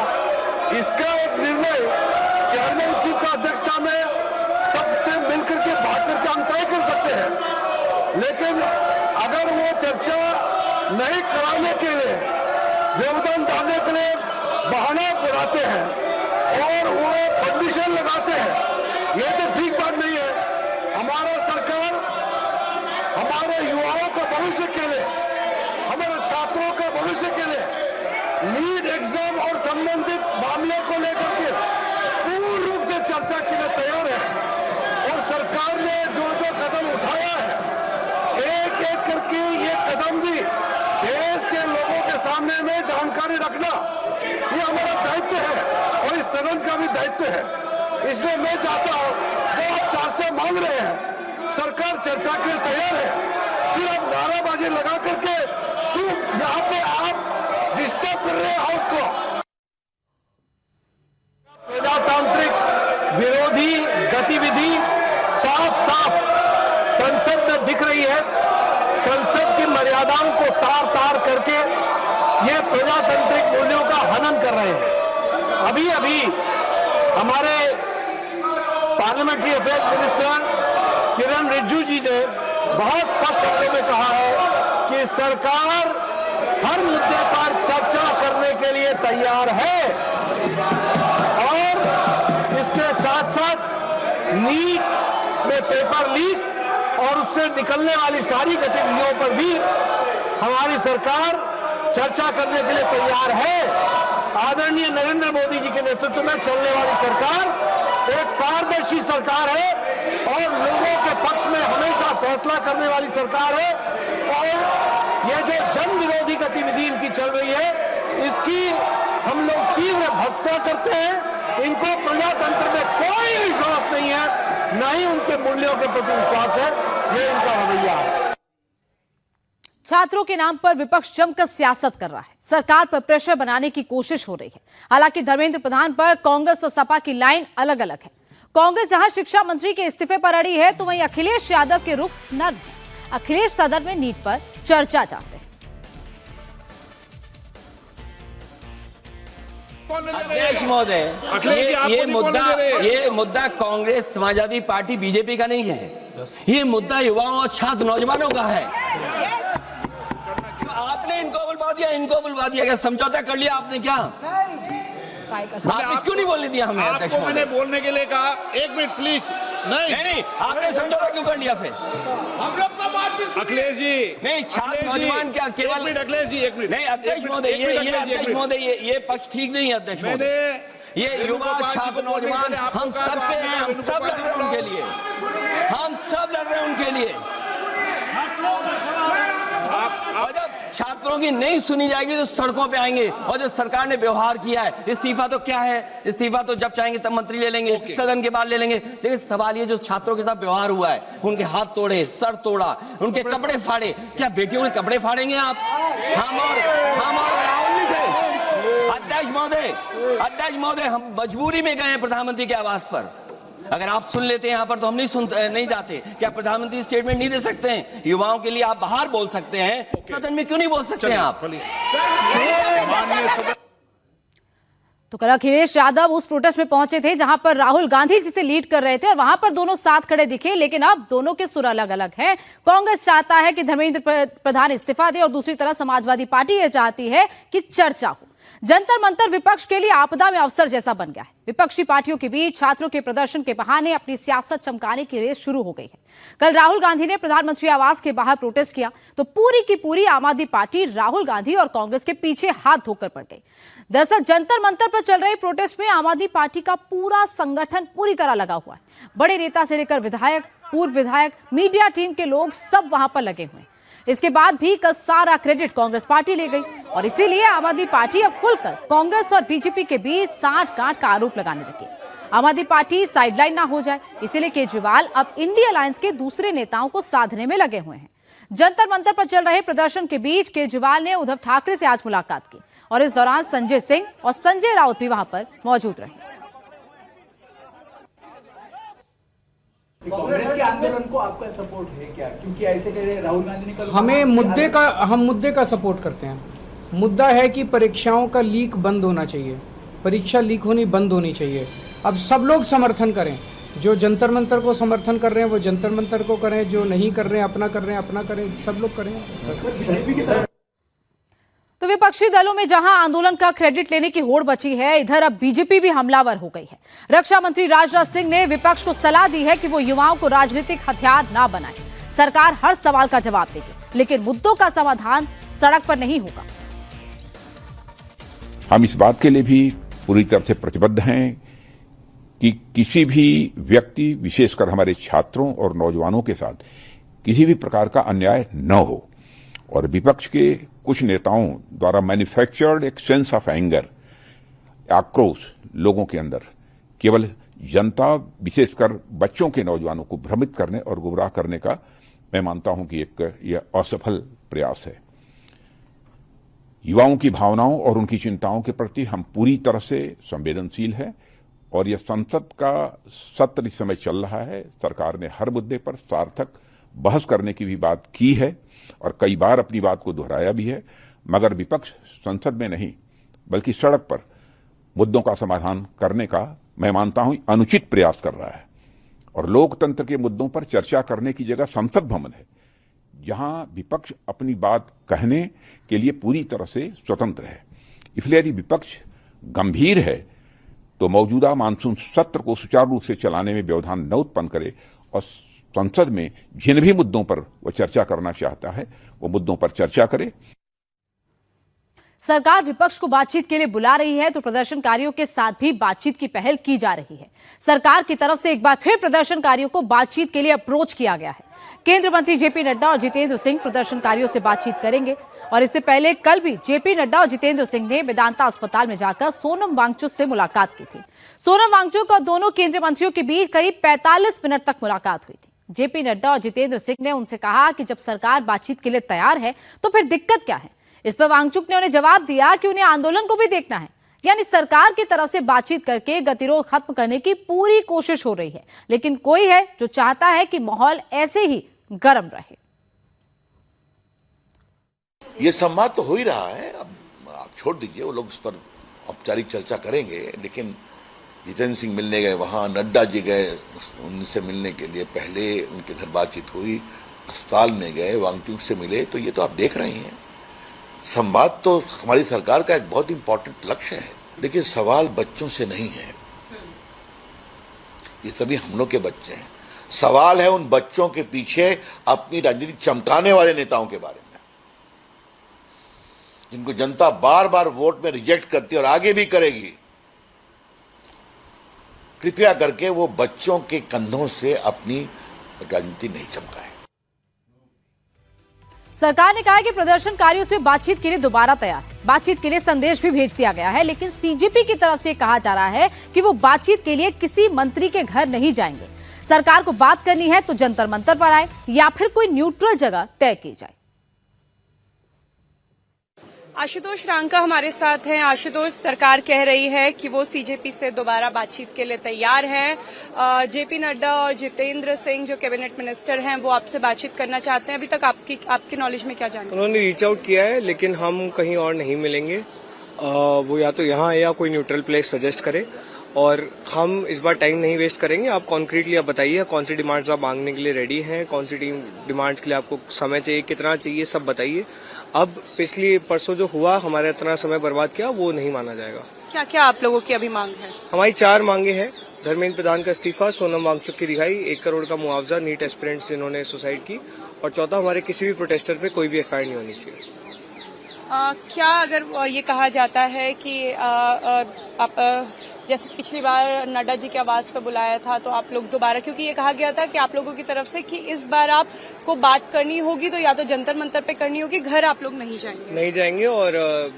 Speaker 5: इसका एक निर्णय चेयरमैनशिप का अध्यक्षता में सबसे मिलकर के बात करके हम तय कर सकते हैं। लेकिन अगर वो चर्चा नहीं कराने के लिए, व्यवधान डालने के लिए बहाना बनाते हैं और वो कंडीशन लगाते हैं, ये तो ठीक बात नहीं है। हमारा सरकार हमारे युवाओं का भविष्य के लिए, हमारे छात्रों का भविष्य के लिए नीट एग्जाम और संबंधित मामले को लेकर के पूर्ण रूप से चर्चा के लिए तैयार है। और सरकार ने जो जो कदम उठाया है, एक एक करके ये कदम भी देश के लोगों के सामने में जानकारी रखना ये हमारा दायित्व है और इस सदन का भी दायित्व है। इसलिए मैं चाहता हूं जो आप चर्चा मांग रहे हैं, सरकार चर्चा के लिए तैयार है, फिर आप नाराबाजी लगा करके क्यों यहाँ पे आप डिस्टर्ब कर रहे हैं हाउस को? प्रजातांत्रिक विरोधी गतिविधि साफ साफ संसद में दिख रही है। संसद की मर्यादाओं को तार तार करके ये प्रजातांत्रिक मूल्यों का हनन कर रहे हैं। अभी अभी हमारे पार्लियामेंट्री अफेयर्स मिनिस्टर किरण रिजिजू जी ने बहुत स्पष्ट शब्दों में कहा है कि सरकार हर मुद्दे पर चर्चा करने के लिए तैयार है और इसके साथ साथ नीट में पेपर लीक और उससे निकलने वाली सारी गतिविधियों पर भी हमारी सरकार चर्चा करने के लिए तैयार है। आदरणीय नरेंद्र मोदी जी के नेतृत्व में चलने वाली सरकार एक पारदर्शी सरकार है और लोगों के पक्ष में हमेशा फैसला करने वाली सरकार है और ये जो जन विरोधी गतिविधि इनकी चल रही है इसकी हम लोग तीव्र भर्त्सना करते हैं। इनको प्रजातंत्र में कोई विश्वास नहीं है, न ही उनके मूल्यों के प्रति विश्वास है, ये इनका रवैया है।
Speaker 1: छात्रों के नाम पर विपक्ष जमकर सियासत कर रहा है, सरकार पर प्रेशर बनाने की कोशिश हो रही है। हालांकि धर्मेंद्र प्रधान पर कांग्रेस और सपा की लाइन अलग अलग है। कांग्रेस जहां शिक्षा मंत्री के इस्तीफे पर अड़ी है तो वहीं अखिलेश यादव के रुख नर्म है। अखिलेश सदन में नीट पर चर्चा चाहते हैं।
Speaker 11: अध्यक्ष महोदय, ये मुद्दा कांग्रेस, समाजवादी पार्टी, बीजेपी का नहीं है। ये मुद्दा युवाओं और छात्र नौजवानों का है। आपने इनको बुलवा दिया, क्या समझौता कर लिया आपने? क्या आपने क्यों नहीं बोलने दिया हमें? अध्यक्ष
Speaker 10: आपको मैंने बोलने के लिए कहा, एक मिनट प्लीज।
Speaker 11: नहीं, आपने समझौता क्यों कर लिया फिर?
Speaker 10: हम लोग का बात
Speaker 11: अखिलेश जी नहीं, छात्र नौजवान क्या केवल?
Speaker 10: अखिलेश जी एक मिनट।
Speaker 11: नहीं अध्यक्ष महोदय, ये पक्ष ठीक नहीं है अध्यक्ष महोदय। ये युवा छात्र नौजवान हम सबके हैं, हम सब लड़ रहे हैं उनके लिए, हम सब लड़ रहे हैं उनके लिए। जब छात्रों की नहीं सुनी जाएगी तो सड़कों पे आएंगे। और जो सरकार ने व्यवहार किया है, इस्तीफा तो क्या है? इस्तीफा तो जब चाहेंगे तब मंत्री ले लेंगे, सदन के बाद ले लेंगे। लेकिन सवाल ये जो छात्रों के साथ व्यवहार हुआ है, उनके हाथ तोड़े, सर तोड़ा, उनके कपड़े फाड़े, क्या बेटियों के कपड़े फाड़ेंगे आप? हम और राहुल जी थे। अध्यक्ष महोदय, हम मजबूरी में गए हैं प्रधानमंत्री के आवास पर। अगर आप सुन लेते हैं यहाँ पर तो हम नहीं जाते। क्या प्रधानमंत्री स्टेटमेंट नहीं दे सकते हैं? युवाओं के लिए आप बाहर बोल सकते हैं, सदन में क्यों नहीं बोल सकते हैं आप?
Speaker 1: तो कल अखिलेश यादव उस प्रोटेस्ट में पहुंचे थे जहां पर राहुल गांधी जिसे लीड कर रहे थे और वहां पर दोनों साथ खड़े दिखे, लेकिन अब दोनों के सुर अलग अलग हैं। कांग्रेस चाहता है कि धर्मेंद्र प्रधान इस्तीफा दे और दूसरी तरफ समाजवादी पार्टी ये चाहती है कि चर्चा हो। जंतर मंतर विपक्ष के लिए आपदा में अवसर जैसा बन गया है। विपक्षी पार्टियों के बीच छात्रों के प्रदर्शन के बहाने अपनी सियासत चमकाने की रेस शुरू हो गई है। कल राहुल गांधी ने प्रधानमंत्री आवास के बाहर प्रोटेस्ट किया तो पूरी की पूरी आम आदमी पार्टी राहुल गांधी और कांग्रेस के पीछे हाथ धोकर पड़ गई। दरअसल जंतर मंतर पर चल रही प्रोटेस्ट में आम आदमी पार्टी का पूरा संगठन पूरी तरह लगा हुआ है। बड़े नेता से लेकर विधायक, पूर्व विधायक, मीडिया टीम के लोग सब वहां पर लगे हुए हैं। इसके बाद भी कल सारा क्रेडिट कांग्रेस पार्टी ले गई और इसीलिए आम आदमी पार्टी अब खुलकर कांग्रेस और बीजेपी के बीच साठ-गांठ का आरोप लगाने लगी। आम आदमी पार्टी साइडलाइन ना हो जाए, इसीलिए केजरीवाल अब इंडिया अलायंस के दूसरे नेताओं को साधने में लगे हुए हैं। जंतर मंतर पर चल रहे प्रदर्शन के बीच केजरीवाल ने उद्धव ठाकरे से आज मुलाकात की और इस दौरान संजय सिंह और संजय राउत भी वहां पर मौजूद रहे।
Speaker 12: कांग्रेस के आंदोलन को आपका सपोर्ट है क्या? क्योंकि ऐसे कह रहे राहुल गांधी ने कल
Speaker 13: हम मुद्दे का सपोर्ट करते हैं। मुद्दा है कि परीक्षाओं का लीक बंद होना चाहिए, परीक्षा लीक होनी बंद होनी चाहिए। अब सब लोग समर्थन करें, जो जंतर मंतर को समर्थन कर रहे हैं वो जंतर मंतर को करें, जो नहीं कर रहे हैं अपना कर रहे हैं अपना करें, सब लोग करें।
Speaker 1: तो विपक्षी दलों में जहां आंदोलन का क्रेडिट लेने की होड़ बची है, इधर अब बीजेपी भी हमलावर हो गई है। रक्षा मंत्री राजनाथ सिंह ने विपक्ष को सलाह दी है कि वो युवाओं को राजनीतिक हथियार ना बनाए। सरकार हर सवाल का जवाब देगी, लेकिन मुद्दों का समाधान सड़क पर नहीं होगा।
Speaker 14: हम इस बात के लिए भी पूरी तरह से प्रतिबद्ध हैं कि किसी भी व्यक्ति, विशेषकर हमारे छात्रों और नौजवानों के साथ किसी भी प्रकार का अन्याय न हो। और विपक्ष के कुछ नेताओं द्वारा मैन्युफैक्चर्ड एक सेंस ऑफ एंगर, आक्रोश लोगों के अंदर केवल जनता, विशेषकर बच्चों के, नौजवानों को भ्रमित करने और गुमराह करने का मैं मानता हूं कि यह असफल प्रयास है। युवाओं की भावनाओं और उनकी चिंताओं के प्रति हम पूरी तरह से संवेदनशील हैं और यह संसद का सत्र इस समय चल रहा है। सरकार ने हर मुद्दे पर सार्थक बहस करने की भी बात की है और कई बार अपनी बात को दोहराया भी है, मगर विपक्ष संसद में नहीं बल्कि सड़क पर मुद्दों का समाधान करने का मैं मानता हूं अनुचित प्रयास कर रहा है। और लोकतंत्र के मुद्दों पर चर्चा करने की जगह संसद भवन है, जहां विपक्ष अपनी बात कहने के लिए पूरी तरह से स्वतंत्र है। इसलिए यदि विपक्ष गंभीर है तो मौजूदा मानसून सत्र को सुचारू रूप से चलाने में व्यवधान न उत्पन्न करे और संसद में जिन भी मुद्दों पर वो चर्चा करना चाहता है वो मुद्दों पर चर्चा करे।
Speaker 1: सरकार विपक्ष को बातचीत के लिए बुला रही है तो प्रदर्शनकारियों के साथ भी बातचीत की पहल की जा रही है। सरकार की तरफ से एक बार फिर प्रदर्शनकारियों को बातचीत के लिए अप्रोच किया गया है। केंद्रीय मंत्री जेपी नड्डा और जितेंद्र सिंह प्रदर्शनकारियों से बातचीत करेंगे और इससे पहले कल भी जेपी नड्डा और जितेंद्र सिंह ने मेदांता अस्पताल में जाकर सोनम वांगचुक से मुलाकात की थी। सोनम वांगचुक और दोनों केंद्रीय मंत्रियों के बीच करीब 45 मिनट तक मुलाकात हुई थी। जेपी नड्डा और जितेंद्र सिंह ने उनसे कहा कि जब सरकार बातचीत के लिए तैयार है तो फिर दिक्कत क्या है। इस पर वांगचुक ने उन्हें जवाब दिया कि उन्हें आंदोलन को भी देखना है, यानी सरकार की तरफ से बातचीत करके गतिरोध खत्म करने की पूरी कोशिश हो रही है, लेकिन कोई है जो चाहता है कि माहौल ऐसे ही गर्म रहे।
Speaker 15: ये संवाद तो हो ही रहा है, अब आप छोड़ दीजिए, वो लोग उस पर औपचारिक चर्चा करेंगे। लेकिन जितेंद्र सिंह मिलने गए वहां, नड्डा जी गए उनसे मिलने के लिए, पहले उनके घर बातचीत हुई, अस्पताल में गए, वांगचुक से मिले, तो ये तो आप देख रहे हैं। संवाद तो हमारी सरकार का एक बहुत इंपॉर्टेंट लक्ष्य है। देखिए, सवाल बच्चों से नहीं है, ये सभी हम लोग के बच्चे हैं। सवाल है उन बच्चों के पीछे अपनी राजनीति चमकाने वाले नेताओं के बारे में, जिनको जनता बार बार वोट में रिजेक्ट करती है और आगे भी करेगी। कृपया करके वो बच्चों के कंधों से अपनी राजनीति नहीं चमकाए।
Speaker 1: सरकार ने कहा है कि प्रदर्शनकारियों से बातचीत के लिए दोबारा तैयार है। बातचीत के लिए संदेश भी भेज दिया गया है, लेकिन सीजेपी की तरफ से कहा जा रहा है कि वो बातचीत के लिए किसी मंत्री के घर नहीं जाएंगे। सरकार को बात करनी है तो जंतर मंतर पर आए या फिर कोई न्यूट्रल जगह तय की जाए।
Speaker 16: आशुतोष रांका हमारे साथ हैं। आशुतोष, सरकार कह रही है कि वो सीजेपी से दोबारा बातचीत के लिए तैयार हैं। जेपी नड्डा और जितेंद्र सिंह जो कैबिनेट मिनिस्टर हैं वो आपसे बातचीत करना चाहते हैं। अभी तक आपकी नॉलेज में क्या जानकारी?
Speaker 17: उन्होंने रीच आउट किया है, लेकिन हम कहीं और नहीं मिलेंगे। वो या तो यहाँ है या कोई न्यूट्रल प्लेस सजेस्ट करे, और हम इस बार टाइम नहीं वेस्ट करेंगे। आप कॉन्क्रीटली आप बताइए कौन सी डिमांड्स आप मांगने के लिए रेडी हैं, कौन सी डिमांड्स के लिए आपको समय चाहिए, कितना चाहिए, सब बताइए। अब पिछली परसों जो हुआ, हमारा इतना समय बर्बाद किया, वो नहीं माना जाएगा।
Speaker 16: क्या क्या आप लोगों की अभी मांग है?
Speaker 17: हमारी 4 मांगे हैं। धर्मेंद्र प्रधान का इस्तीफा, सोनम वांगचुक की रिहाई, 1 करोड़ का मुआवजा नीट एस्पिरेंट्स जिन्होंने सुसाइड की, और चौथा हमारे किसी भी प्रोटेस्टर पे कोई भी एफआईआर नहीं होनी चाहिए।
Speaker 16: क्या अगर ये कहा जाता है कि आप जैसे पिछली बार नड्डा जी के आवास पर बुलाया था तो आप लोग दोबारा, क्योंकि ये कहा गया था कि आप लोगों की तरफ से कि इस बार आपको बात करनी होगी तो या तो जंतर मंतर पे करनी होगी, घर आप लोग नहीं जाएंगे, और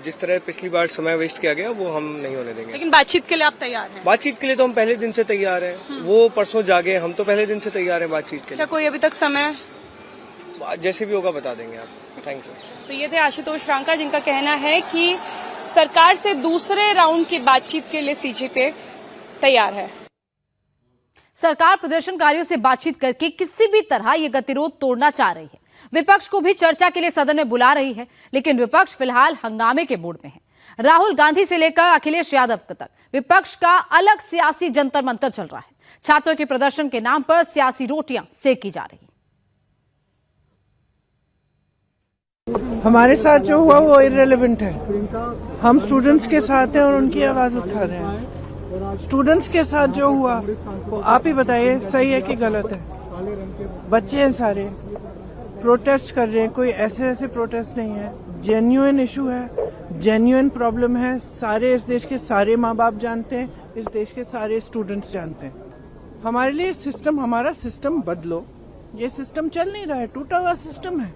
Speaker 16: जिस तरह पिछली बार समय वेस्ट किया गया वो हम नहीं होने देंगे। लेकिन बातचीत के लिए आप तैयार हैं?
Speaker 17: बातचीत के लिए तो हम पहले दिन से तैयार हैं। वो परसों जागे, हम तो पहले दिन से तैयार हैं बातचीत के लिए।
Speaker 16: क्या कोई अभी तक समय?
Speaker 17: जैसे भी होगा बता देंगे आप। Thank you.
Speaker 16: तो ये थे आशुतोष रांका, जिनका कहना है कि सरकार से दूसरे राउंड की बातचीत के लिए सीजेपी तैयार है।
Speaker 1: सरकार प्रदर्शनकारियों से बातचीत करके किसी भी तरह ये गतिरोध तोड़ना चाह रही है। विपक्ष को भी चर्चा के लिए सदन में बुला रही है, लेकिन विपक्ष फिलहाल हंगामे के मूड में है। राहुल गांधी से लेकर अखिलेश यादव तक विपक्ष का अलग सियासी जंतर मंतर चल रहा है। छात्रों के प्रदर्शन के नाम पर सियासी रोटियां सेकी जा रही।
Speaker 13: हमारे साथ जो हुआ वो इररिलेवेंट है। हम स्टूडेंट्स के साथ हैं और उनकी आवाज उठा रहे हैं। स्टूडेंट्स के साथ जो हुआ वो आप ही बताइए, सही है कि गलत है? बच्चे हैं सारे, प्रोटेस्ट कर रहे हैं, कोई ऐसे प्रोटेस्ट नहीं है। जेन्युइन इशू है, जेन्युइन प्रॉब्लम है। सारे इस देश के सारे माँ बाप जानते हैं, इस देश के सारे स्टूडेंट्स जानते हैं। हमारे लिए सिस्टम, हमारा सिस्टम बदलो। ये सिस्टम चल नहीं रहा है, टूटा हुआ सिस्टम है,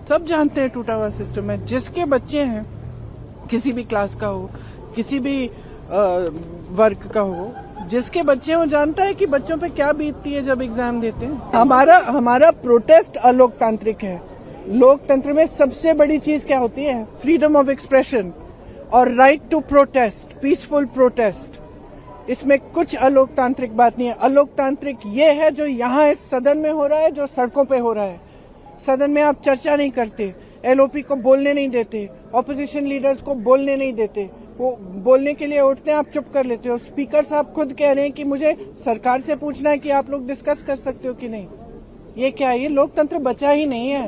Speaker 13: सब जानते हैं टूटा हुआ सिस्टम है। जिसके बच्चे हैं, किसी भी क्लास का हो, किसी भी वर्ग का हो, जिसके बच्चे वो जानता है कि बच्चों पे क्या बीतती है जब एग्जाम देते हैं। हमारा प्रोटेस्ट अलोकतांत्रिक है। लोकतंत्र में सबसे बड़ी चीज क्या होती है? फ्रीडम ऑफ एक्सप्रेशन और right to protest, peaceful protest. इसमें कुछ अलोकतांत्रिक बात नहीं है। अलोकतांत्रिक ये है जो यहाँ इस सदन में हो रहा है, जो सड़कों पे हो रहा है। सदन में आप चर्चा नहीं करते, एलओपी को बोलने नहीं देते, ऑपोजिशन लीडर्स को बोलने नहीं देते,
Speaker 18: वो बोलने के लिए उठते हैं, आप चुप कर लेते हो। स्पीकर साहब खुद कह रहे हैं कि मुझे सरकार से पूछना है कि आप लोग डिस्कस कर सकते हो कि नहीं। ये क्या है? ये लोकतंत्र बचा ही नहीं है।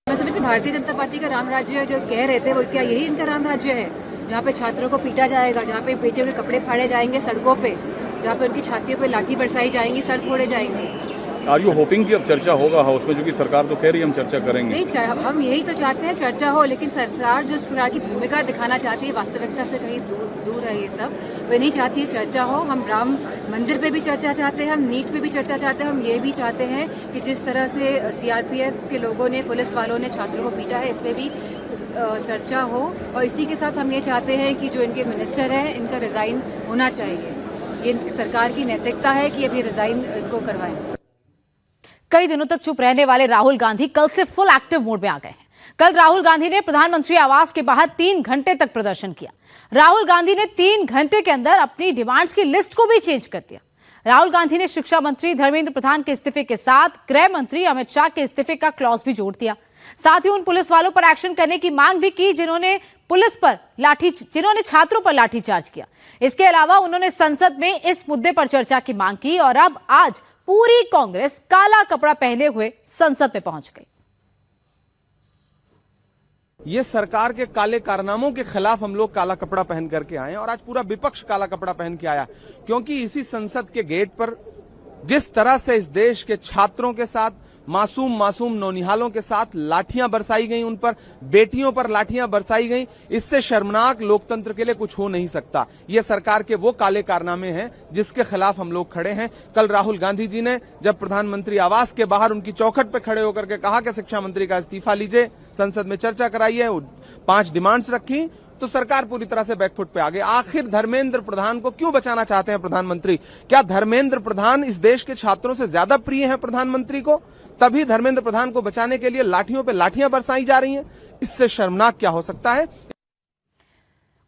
Speaker 1: मैं समझती भारतीय जनता पार्टी का राम राज्य जो कह रहे थे, वो क्या यही इनका राम राज्य है, जहाँ पे छात्रों को पीटा जाएगा, जहाँ पे बेटियों के कपड़े फाड़े जाएंगे सड़कों पे, जहाँ पे उनकी छातियों पे लाठी बरसाई जाएंगी, सर फोड़े जाएंगे।
Speaker 19: आर यू होपिंग कि अब चर्चा होगा हाउस में, जो कि सरकार तो कह रही है हम चर्चा करेंगे?
Speaker 1: नहीं, हम यही तो चाहते हैं चर्चा हो, लेकिन सरकार जो इस प्रकार की भूमिका दिखाना चाहती है वास्तविकता से कहीं दूर है। ये सब वे नहीं चाहती है चर्चा हो। हम राम मंदिर पे भी चर्चा चाहते हैं, हम नीट पे भी चर्चा चाहते हैं। हम ये भी चाहते हैं कि जिस तरह से सीआरपीएफ के लोगों ने, पुलिस वालों ने छात्रों को पीटा है, इसमें भी चर्चा हो। और इसी के साथ हम ये चाहते हैं कि जो इनके मिनिस्टर हैं, इनका रिजाइन होना चाहिए। ये सरकार की नैतिकता है कि अभी रिजाइन इनको करवाएं। कई दिनों तक चुप रहने वाले राहुल गांधी कल से फुल एक्टिव मोड में आ गए हैं। कल राहुल गांधी ने प्रधानमंत्री आवास के बाहर 3 घंटे तक प्रदर्शन किया। राहुल गांधी ने 3 घंटे के अंदर अपनी डिमांड्स की लिस्ट को भी चेंज कर दिया। राहुल गांधी ने शिक्षा मंत्री धर्मेंद्र प्रधान के इस्तीफे के साथ गृह मंत्री अमित शाह के इस्तीफे का क्लॉज भी जोड़ दिया। साथ ही उन पुलिस वालों पर एक्शन करने की मांग भी की जिन्होंने छात्रों पर लाठीचार्ज किया। इसके अलावा उन्होंने संसद में इस मुद्दे पर चर्चा की मांग की और अब आज पूरी कांग्रेस काला कपड़ा पहने हुए संसद में पहुंच गई।
Speaker 7: ये सरकार के काले कारनामों के खिलाफ हम लोग काला कपड़ा पहन करके आए और आज पूरा विपक्ष काला कपड़ा पहन के आया, क्योंकि इसी संसद के गेट पर जिस तरह से इस देश के छात्रों के साथ, मासूम नौनिहालों के साथ लाठियां बरसाई गई, उन पर बेटियों पर लाठियां बरसाई गई, इससे शर्मनाक लोकतंत्र के लिए कुछ हो नहीं सकता। ये सरकार के वो काले कारनामे हैं जिसके खिलाफ हम लोग खड़े हैं। कल राहुल गांधी जी ने जब प्रधानमंत्री आवास के बाहर उनकी चौखट पे खड़े होकर के कहा कि शिक्षा मंत्री का इस्तीफा लीजिए, संसद में चर्चा कराइए, 5 डिमांड्स रखी, तो सरकार पूरी तरह से बैकफुट पे आ गई। आखिर धर्मेंद्र प्रधान को क्यों बचाना चाहते हैं प्रधानमंत्री? क्या धर्मेंद्र प्रधान इस देश के छात्रों से ज्यादा प्रिय हैं प्रधानमंत्री को? तभी धर्मेंद्र प्रधान को बचाने के लिए लाठियों पे लाठियां बरसाई जा रही हैं। इससे शर्मनाक क्या हो सकता है?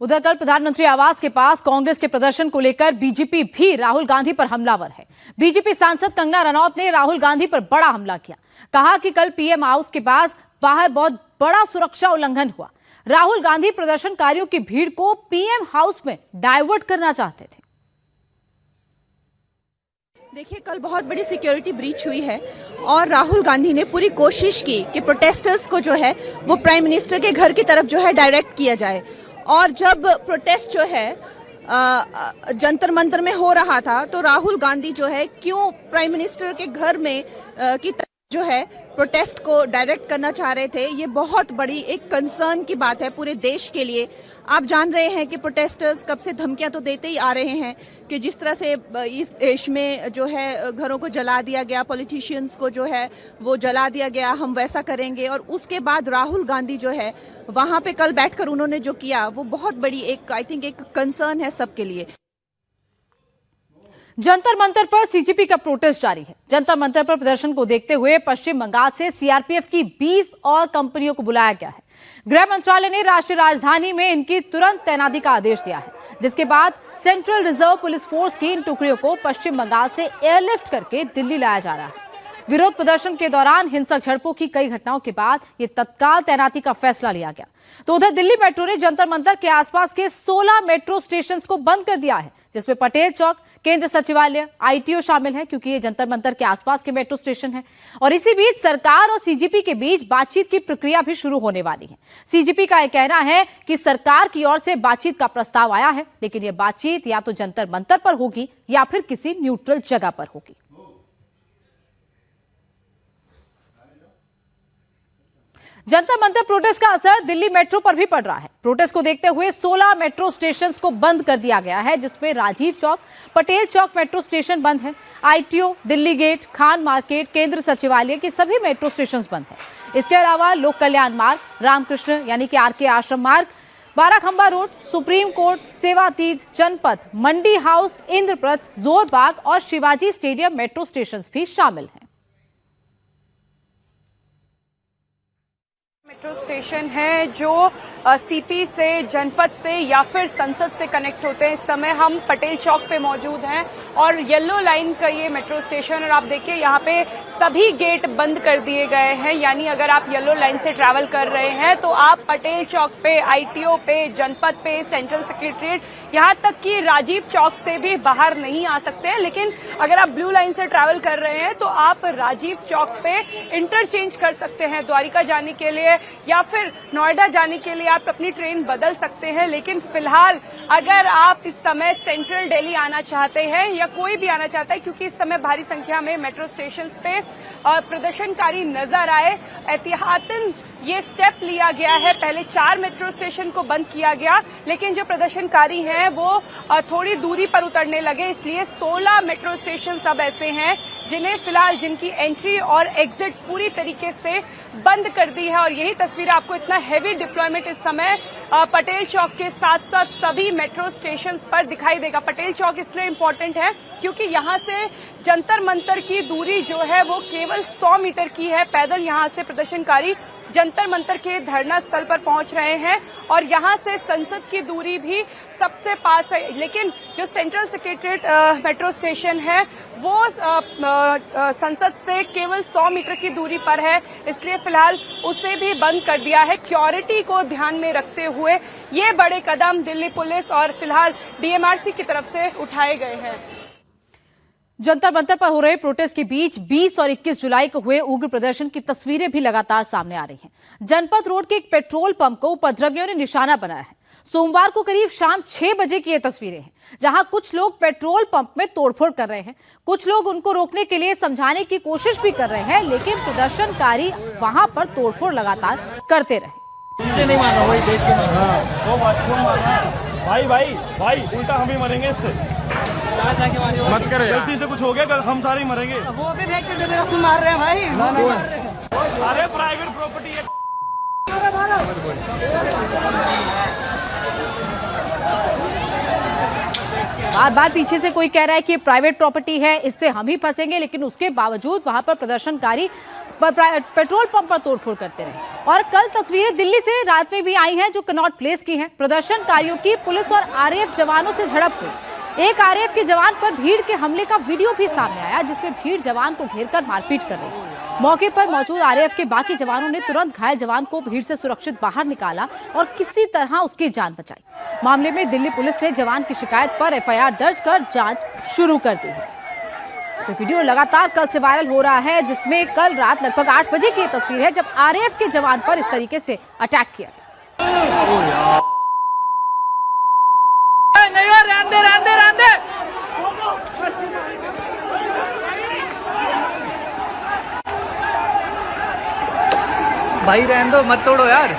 Speaker 1: उधर कल प्रधानमंत्री आवास के पास कांग्रेस के प्रदर्शन को लेकर बीजेपी भी राहुल गांधी पर हमलावर है। बीजेपी सांसद कंगना रनौत ने राहुल गांधी पर बड़ा हमला किया। कहा कि कल पीएम हाउस के पास बाहर बहुत बड़ा सुरक्षा उल्लंघन हुआ। राहुल गांधी प्रदर्शनकारियों की भीड़ को पीएम हाउस में डाइवर्ट करना चाहते थे।
Speaker 20: देखिए, कल बहुत बड़ी सिक्योरिटी ब्रीच हुई है और राहुल गांधी ने पूरी कोशिश की कि प्रोटेस्टर्स को जो है वो प्राइम मिनिस्टर के घर की तरफ जो है डायरेक्ट किया जाए। और जब प्रोटेस्ट जो है जंतर मंतर में हो रहा था, तो राहुल गांधी जो है क्यों प्राइम मिनिस्टर के घर में की तरफ जो है प्रोटेस्ट को डायरेक्ट करना चाह रहे थे, ये बहुत बड़ी एक कंसर्न की बात है पूरे देश के लिए। आप जान रहे हैं कि प्रोटेस्टर्स कब से धमकियां तो देते ही आ रहे हैं कि जिस तरह से इस देश में जो है घरों को जला दिया गया, पॉलिटिशियंस को जो है वो जला दिया गया, हम वैसा करेंगे। और उसके बाद राहुल गांधी जो है वहां पे कल बैठकर उन्होंने जो किया वो बहुत बड़ी एक आई थिंक एक कंसर्न है सबके लिए।
Speaker 1: जंतर मंतर पर सीजेपी का प्रोटेस्ट जारी है। जंतर मंतर पर प्रदर्शन को देखते हुए पश्चिम बंगाल से सीआरपीएफ की 20 और कंपनियों को बुलाया गया है। गृह मंत्रालय ने राष्ट्रीय राजधानी में इनकी तुरंत तैनाती का आदेश दिया है, जिसके बाद सेंट्रल रिजर्व पुलिस फोर्स की इन टुकड़ियों को पश्चिम बंगाल से एयरलिफ्ट करके दिल्ली लाया जा रहा है। विरोध प्रदर्शन के दौरान हिंसक झड़पों की कई घटनाओं के बाद ये तत्काल तैनाती का फैसला लिया गया। तो उधर दिल्ली मेट्रो ने जंतर मंतर के आसपास के 16 मेट्रो स्टेशन को बंद कर दिया है, जिसमें पटेल चौक, केंद्र सचिवालय, आईटीओ शामिल है, क्योंकि ये जंतर मंतर के आसपास के मेट्रो स्टेशन है। और इसी बीच सरकार और सीजेपी के बीच बातचीत की प्रक्रिया भी शुरू होने वाली है। सीजेपी का यह कहना है कि सरकार की ओर से बातचीत का प्रस्ताव आया है, लेकिन यह बातचीत या तो जंतर मंतर पर होगी या फिर किसी न्यूट्रल जगह पर होगी। जंतर मंतर प्रोटेस्ट का असर दिल्ली मेट्रो पर भी पड़ रहा है। प्रोटेस्ट को देखते हुए 16 मेट्रो स्टेशंस को बंद कर दिया गया है, जिसमें राजीव चौक, पटेल चौक मेट्रो स्टेशन बंद है। ITO, Delhi gate, Khan market, Kendra Sachivalaya की सभी मेट्रो स्टेशंस बंद है। इसके अलावा लोक कल्याण मार्ग, रामकृष्ण यानी कि आरके आश्रम मार्ग, बाराखंबा रोड, सुप्रीम कोर्ट, सेवातीर्थ, जनपथ, मंडी हाउस, इंद्रप्रस्थ, जोरबाग और शिवाजी स्टेडियम मेट्रो स्टेशंस भी शामिल हैं।
Speaker 16: मेट्रो स्टेशन है जो सीपी से, जनपद से या फिर संसद से कनेक्ट होते हैं। इस समय हम पटेल चौक पे मौजूद हैं और येलो लाइन का ये मेट्रो स्टेशन, और आप देखिए यहाँ पे सभी गेट बंद कर दिए गए हैं। यानी अगर आप येलो लाइन से ट्रैवल कर रहे हैं तो आप पटेल चौक पे, आईटीओ पे, जनपद पे, सेंट्रल सेक्रेटरीट, यहाँ तक कि राजीव चौक से भी बाहर नहीं आ सकते हैं। लेकिन अगर आप ब्लू लाइन से ट्रैवल कर रहे हैं तो आप राजीव चौक पे इंटरचेंज कर सकते हैं। द्वारिका जाने के लिए या फिर नोएडा जाने के लिए आप अपनी ट्रेन बदल सकते हैं। लेकिन फिलहाल अगर आप इस समय सेंट्रल दिल्ली आना चाहते हैं या कोई भी आना चाहता है, क्योंकि इस समय भारी संख्या में मेट्रो स्टेशन पे प्रदर्शनकारी नजर आए, एहतियातन ये स्टेप लिया गया है। पहले 4 मेट्रो स्टेशन को बंद किया गया, लेकिन जो प्रदर्शनकारी हैं वो थोड़ी दूरी पर उतरने लगे, इसलिए 16 मेट्रो स्टेशन अब ऐसे हैं जिन्हें फिलहाल जिनकी एंट्री और एग्जिट पूरी तरीके से बंद कर दी है। और यही तस्वीर आपको इतना हैवी डिप्लॉयमेंट इस समय पटेल चौक के साथ साथ सभी मेट्रो स्टेशन पर दिखाई देगा। पटेल चौक इसलिए इम्पोर्टेंट है क्योंकि यहाँ से जंतर मंतर की दूरी जो है वो केवल 100 मीटर की है। पैदल यहाँ से प्रदर्शनकारी जंतर मंतर के धरना स्थल पर पहुंच रहे हैं और यहाँ से संसद की दूरी भी सबसे पास है। लेकिन जो सेंट्रल सेक्रेटरीट मेट्रो स्टेशन है वो संसद से केवल 100 मीटर की दूरी पर है, इसलिए फिलहाल उसे भी बंद कर दिया है। सिक्योरिटी को ध्यान में रखते हुए ये बड़े कदम दिल्ली पुलिस और फिलहाल डीएमआरसी की तरफ से उठाए गए हैं।
Speaker 1: जंतर मंतर पर हो रहे प्रोटेस्ट के बीच 20 और 21 जुलाई को हुए उग्र प्रदर्शन की तस्वीरें भी लगातार सामने आ रही हैं। जनपद रोड के एक पेट्रोल पंप को उपद्रवियों ने निशाना बनाया है। सोमवार को करीब शाम 6 बजे की ये तस्वीरें हैं, जहां कुछ लोग पेट्रोल पंप में तोड़फोड़ कर रहे हैं। कुछ लोग उनको रोकने के लिए समझाने की कोशिश भी कर रहे हैं, लेकिन प्रदर्शनकारी वहां पर तोड़फोड़ लगातार करते रहे।
Speaker 8: नहीं माना वही देख के माना भाई उल्टा हम ही मरेंगे इससे। मत करे गलती से कुछ हो गया हम सारे ही मरेंगे। वो भी देख के मेरा सुन मार रहे हैं भाई। अरे प्राइवेट प्रॉपर्टी है।
Speaker 1: बार बार पीछे से कोई कह रहा है कि प्राइवेट प्रॉपर्टी है, इससे हम ही फंसेंगे, लेकिन उसके बावजूद वहां पर प्रदर्शनकारी पेट्रोल पंप पर तोड़फोड़ करते रहे। और कल तस्वीरें दिल्ली से रात में भी आई हैं जो कनॉट प्लेस की हैं। प्रदर्शनकारियों की पुलिस और आरएएफ जवानों से झड़प हुई। एक आरएएफ के जवान पर भीड़ के हमले का वीडियो भी सामने आया, जिसमें भीड़ जवान को घेरकर मारपीट कर रही है। मौके पर मौजूद आरएएफ के बाकी जवानों ने तुरंत घायल जवान को भीड़ से सुरक्षित बाहर निकाला और किसी तरह उसकी जान बचाई। मामले में दिल्ली पुलिस ने जवान की शिकायत पर एफआईआर दर्ज कर जांच शुरू कर दी है। तो वीडियो लगातार कल से वायरल हो रहा है, जिसमें कल रात लगभग 8 बजे की तस्वीर है जब आरएएफ के जवान पर इस तरीके से अटैक किया गया।
Speaker 12: भाई रहने दो, मत तोड़ो यार।